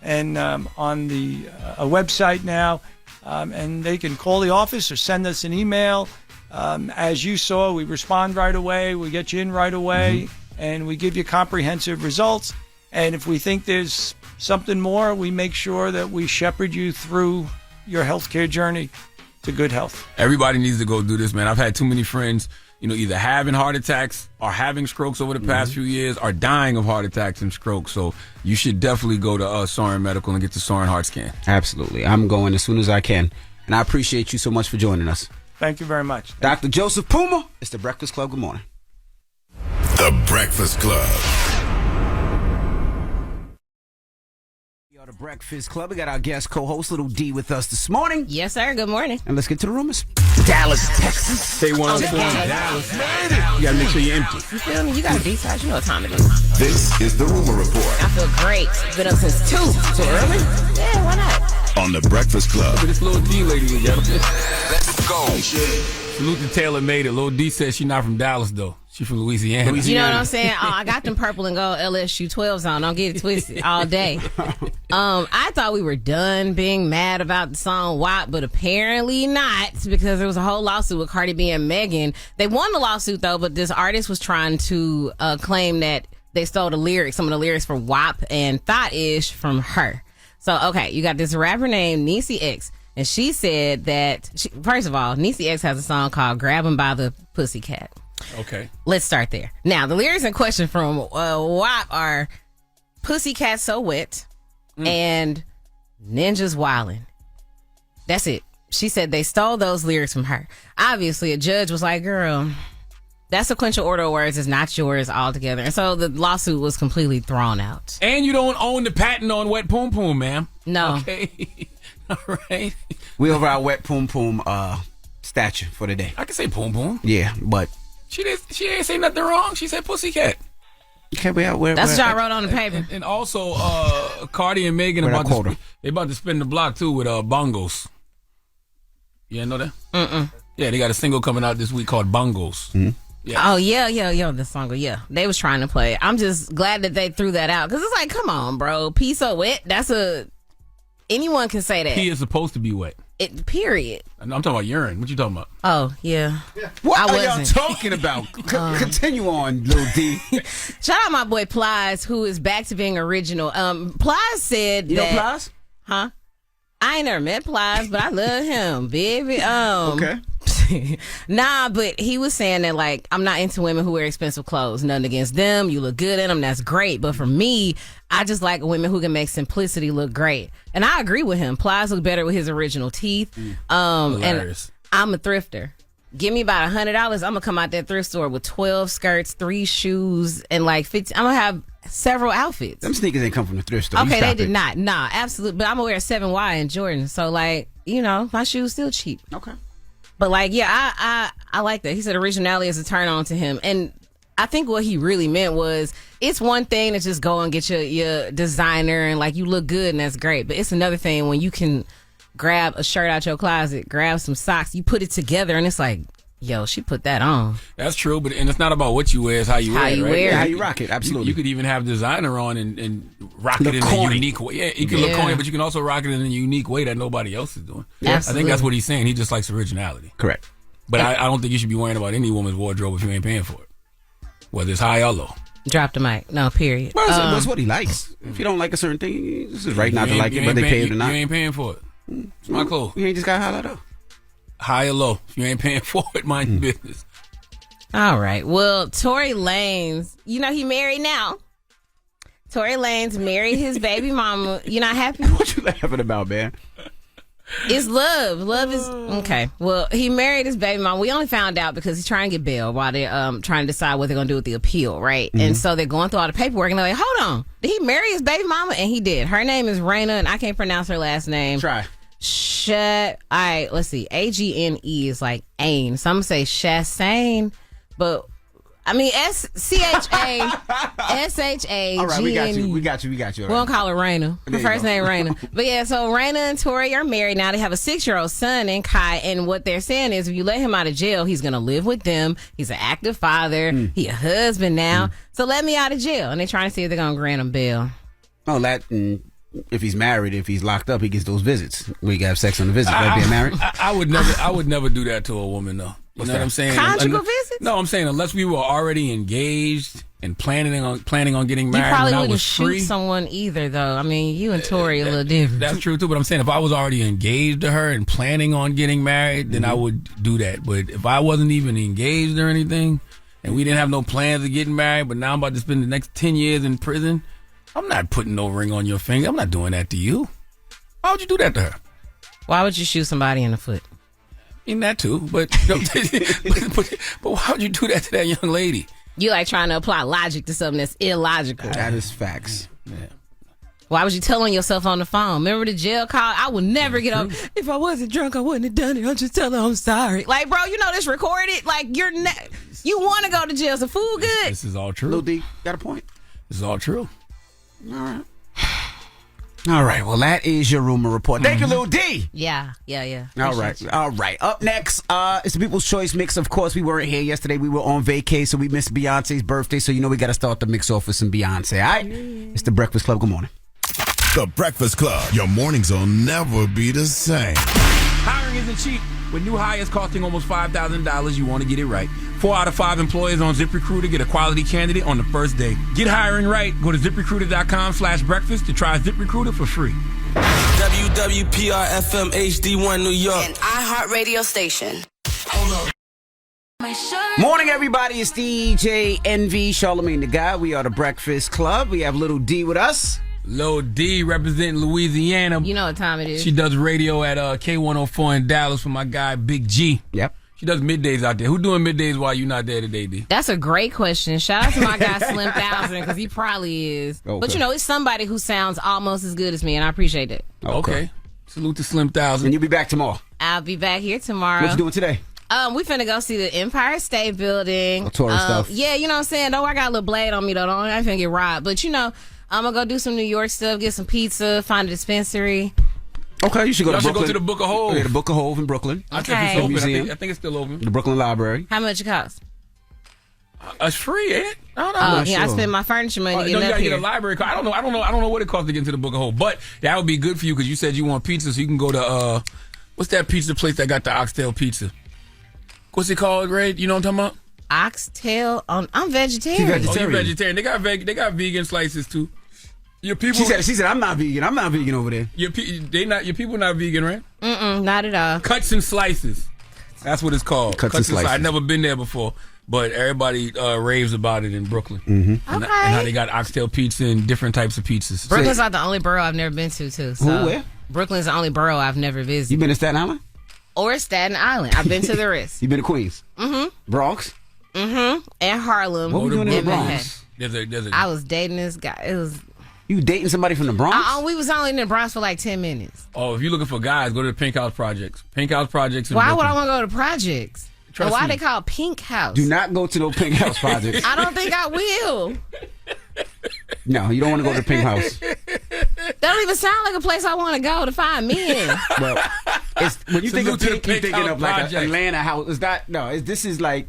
and on the website now. And they can call the office or send us an email. As you saw, we respond right away. We get you in right away, and we give you comprehensive results. And if we think there's something more, we make sure that we shepherd you through your healthcare journey to good health. Everybody needs to go do this, man. I've had too many friends, either having heart attacks or having strokes over the past few years or dying of heart attacks and strokes. So you should definitely go to Soren Medical and get the Soren heart scan. Absolutely. I'm going as soon as I can. And I appreciate you so much for joining us. Thank you very much. Dr. Joseph Puma, it's The Breakfast Club. Good morning. The Breakfast Club. The Breakfast Club. We got our guest co-host Little D with us this morning. Yes, sir. Good morning. And let's get to the rumors. Dallas, Texas. Say one on Dallas. You gotta make sure you're empty. You feel me? You gotta detox. You know what time it is. This is the Rumor Report. I feel great. Been up since 2. Too early? Yeah, why not? On The Breakfast Club. Look at this Little D lady again. Let's go. Salute to Taylor made it. Little D says she's not from Dallas though. She's from Louisiana. You know what I'm saying? I got them purple and gold LSU 12s on. Don't get it twisted all day. I thought we were done being mad about the song WAP, but apparently not, because there was a whole lawsuit with Cardi B and Megan. They won the lawsuit though, but this artist was trying to claim that they stole some of the lyrics from WAP and Thought Ish from her. So, okay, you got this rapper named Niecy X, and she said that, first of all, Niecy X has a song called Grab 'Em by the Pussycat. Okay. Let's start there. Now, the lyrics in question from WAP are Pussycat So Wet and Ninjas Wildin'. That's it. she said they stole those lyrics from her. Obviously, a judge was like, girl, that sequential order of words is not yours altogether. And so the lawsuit was completely thrown out. And you don't own the patent on wet poom poom, ma'am. No. Okay. All right. We over our wet poom poom statue for the day. I can say poom poom. Yeah, but She didn't say nothing wrong. She said pussycat. Okay, That's what y'all wrote on the paper. And also, Cardi and Megan they about to spin the block too with bongos. You didn't know that? Mm-mm. Yeah, they got a single coming out this week called Bongos. Mm-hmm. Yeah. Oh, yeah, the song. Yeah, they was trying to play it. I'm just glad that they threw that out because it's like, come on, bro. Pee so wet. Anyone can say that. Pee is supposed to be wet. Period. I'm talking about urine. What you talking about? Oh, yeah. What are y'all talking about? Continue on, Lil D. Shout out my boy Plies, who is back to being original. Plies said You that... know Plies? Huh? I ain't never met Plies, but I love him, baby. Okay. Nah, but he was saying that, like, I'm not into women who wear expensive clothes. Nothing against them. You look good in them. That's great. But for me, I just like women who can make simplicity look great. And I agree with him. Plies look better with his original teeth. Hilarious. And I'm a thrifter. Give me about $100. I'm going to come out that thrift store with 12 skirts, 3 shoes, and like 50. I'm going to have several outfits. Them sneakers ain't come from the thrift store. Okay, they did not. Nah, absolutely. But I'm going to wear a 7Y in Jordan. So, like, you know, my shoes still cheap. Okay. But, like, yeah, I like that. He said originality is a turn on to him. And I think what he really meant was it's one thing to just go and get your designer and, like, you look good and that's great. But it's another thing when you can grab a shirt out your closet, grab some socks, you put it together, and it's like, yo, she put that on. That's true, but and it's not about what you wear, it's how you wear it, right? Yeah, how you rock it, absolutely. You could even have designer on and rock it in a unique way. Yeah, you can look corny, but you can also rock it in a unique way that nobody else is doing. Absolutely. I think that's what he's saying. He just likes originality. Correct. But I don't think you should be worrying about any woman's wardrobe if you ain't paying for it, whether it's high or low. Drop the mic. No, period. Well, that's what he likes. If you don't like a certain thing, this is right not to like it, but they pay it or not. You ain't paying for it. It's my clothes. You ain't just got holla though. High or low. If you ain't paying for it, mind your business. All right. Well, Tory Lanez, you know he married now. Tory Lanez married his baby mama. You not happy? What you laughing about, man? It's love. Love is okay. Well, he married his baby mama. We only found out because he's trying to get bail while they're trying to decide what they're gonna do with the appeal, right? Mm-hmm. And so they're going through all the paperwork and they're like, hold on, did he marry his baby mama? And he did. Her name is Raina, and I can't pronounce her last name. Try. All right, let's see. Agene is like Ain. Some say Chassain, but I mean SCHA. All right, we got you. We won't call her Raina. Her first name Raina. But yeah, so Raina and Tory are married now. They have a 6-year-old son in Kai, and what they're saying is if you let him out of jail, he's gonna live with them. He's an active father. He a husband now. So let me out of jail, and they're trying to see if they're gonna grant him bail. Oh, that. If he's married, if he's locked up, he gets those visits. We can have sex on the visit. Like being married. I would never do that to a woman though. You know what I'm saying? Conjugal visits? No, I'm saying unless we were already engaged and planning on getting married. You probably when I wouldn't was shoot free. someone either, though. I mean, you and Tory a little different. That's true too. But I'm saying if I was already engaged to her and planning on getting married, then I would do that. But if I wasn't even engaged or anything, and we didn't have no plans of getting married, but now I'm about to spend the next 10 years in prison, I'm not putting no ring on your finger. I'm not doing that to you. Why would you do that to her? Why would you shoot somebody in the foot? In that too, but but why would you do that to that young lady? You like trying to apply logic to something that's illogical. That is facts. Yeah. Why was you telling yourself on the phone? Remember the jail call? I would never get up. If I wasn't drunk, I wouldn't have done it. I'll just tell her I'm sorry. Like, bro, you know this recorded. Like, you want to go to jail. So food good. This is all true. Lil D got a point. This is all true. All right. Well, that is your rumor report. Thank you, Lil D. Yeah. All right. Up next, it's the People's Choice Mix. Of course, we weren't here yesterday. We were on vacay, so we missed Beyonce's birthday. So, we got to start the mix off with some Beyonce. All right? It's The Breakfast Club. Good morning. The Breakfast Club. Your mornings will never be the same. Hiring isn't cheap. With new hires costing almost $5,000, you want to get it right. 4 out of 5 employers on ZipRecruiter get a quality candidate on the first day. Get hiring right. Go to ZipRecruiter.com/breakfast to try ZipRecruiter for free. WWPR FM HD1 New York. An iHeartRadio station. Hold on. Morning, everybody. It's DJ NV, Charlamagne the Guy. We are The Breakfast Club. We have Little D with us. Lil D representing Louisiana. You know what time it is. She does radio at K104 in Dallas for my guy Big G. Yep. She does middays out there. Who doing middays while you not there today, D? That's a great question. Shout out to my guy Slim Thousand because he probably is. Okay. But it's somebody who sounds almost as good as me, and I appreciate it. Okay. Salute to Slim Thousand. And you'll be back tomorrow. I'll be back here tomorrow. What you doing today? We finna go see the Empire State Building. Tourist stuff. Yeah, you know what I'm saying? Don't worry, I got a little blade on me though. I ain't finna get robbed. But I'm gonna go do some New York stuff, get some pizza, find a dispensary. Okay, you should go to Brooklyn. Go to the Book of Hove. Yeah, the Book of Hove in Brooklyn. I think it's open. I think it's still open. The Brooklyn Library. How much it cost? It's free, ain't it? I don't know. I spent my furniture money getting you up gotta here. get a library card. I don't know what it costs to get into the Book of Hove, but that would be good for you because you said you want pizza, so you can go to what's that pizza place that got the oxtail pizza? What's it called, Ray? You know what I'm talking about? Oxtail. I'm vegetarian. Oh, you vegetarian? They got vegan slices too. Your people. She said I'm not vegan. I'm not vegan over there. Your people not vegan, right? Not at all. Cuts and slices. That's what it's called. Cuts and slices. I've never been there before, but everybody raves about it in Brooklyn. Mm-hmm. And how they got oxtail pizza and different types of pizzas. Brooklyn's not the only borough I've never been to, too. So where? Brooklyn's the only borough I've never visited. You been to Staten Island? Or Staten Island. I've been to the rest. You been to Queens? Mm-hmm. Bronx? Mm-hmm. And Harlem. What were you doing in the Bronx? I was dating this guy. It was. You dating somebody from the Bronx? We was only in the Bronx for like 10 minutes. Oh, if you're looking for guys, go to the Pink House Projects. Pink House Projects. Why would I want to go to projects? Trust why me. they call Pink House? Do not go to no Pink House Projects. I don't think I will. No, you don't want to go to the Pink House. That don't even sound like a place I want to go to find men. Well, when you think of Salute to the Pink, you're Pink thinking House of like an Project. Atlanta house. Is that this is like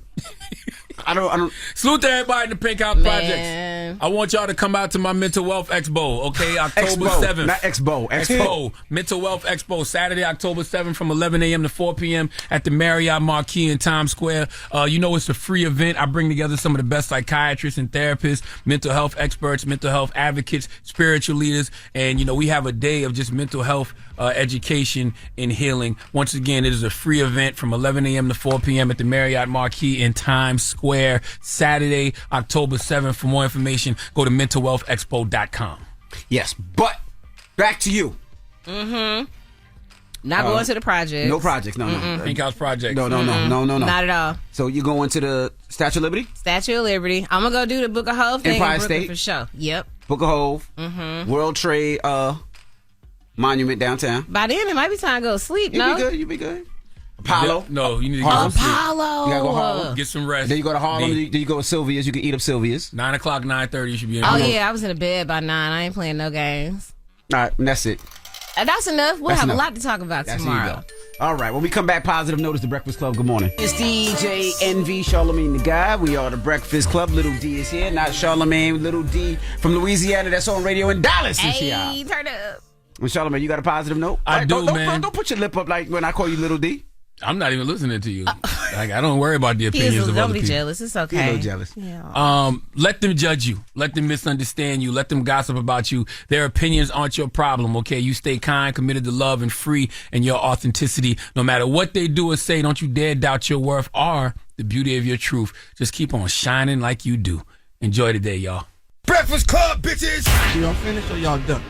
I don't. Salute to everybody in the Pink House Projects. I want y'all to come out to my Mental Wealth Expo, okay? October 7th. Not Expo. Expo. Mental Wealth Expo, Saturday, October 7th from 11 a.m. to 4 p.m. at the Marriott Marquis in Times Square. It's a free event. I bring together some of the best psychiatrists and therapists, mental health experts, mental health advocates, spiritual leaders, and, we have a day of just mental health education and healing. Once again, it is a free event from 11 a.m. to 4 p.m. at the Marriott Marquis in Times Square, Saturday, October 7th. For more information, go to mentalwealthexpo.com. Yes, but back to you. Mm-hmm. Not going to the projects. No projects. No. Pink House Projects. No. Not at all. So you're going to the Statue of Liberty? Statue of Liberty. I'm going to go do the Book of Hove thing Empire in Brooklyn State? for sure. Yep. Book of Hove. Mm-hmm. World Trade Monument downtown. By then, it might be time to go to sleep, no? You be good. Apollo. No, you need to go Harlem. to sleep. Apollo. You gotta go to Harlem. Get some rest. Then you go to Harlem. D. Then you go to Sylvia's. You can eat up Sylvia's. 9 o'clock, 9:30. You should be in. Oh, yeah. I was in the bed by 9. I ain't playing no games. All right, and that's it. And that's enough. We'll That's have enough. a lot to talk about That's tomorrow. Here you go. All right, when we come back, Positive Notice, The Breakfast Club. Good morning. It's DJ NV, Charlamagne the Guy. We are The Breakfast Club. Little D is here, not Charlamagne. Little D from Louisiana that's on radio in Dallas is here. Hey, turn up. Well, Charlamagne, you got a positive note? I do, man. Don't put your lip up like when I call you Little D. I'm not even listening to you. Like, I don't worry about the He opinions is of don't other be people. jealous. It's okay. You're a little jealous. Yeah. Let them judge you. Let them misunderstand you. Let them gossip about you. Their opinions aren't your problem, okay? You stay kind, committed to love, and free in your authenticity. No matter what they do or say, don't you dare doubt your worth or the beauty of your truth. Just keep on shining like you do. Enjoy the day, y'all. Breakfast Club, bitches! Y'all finished or y'all done?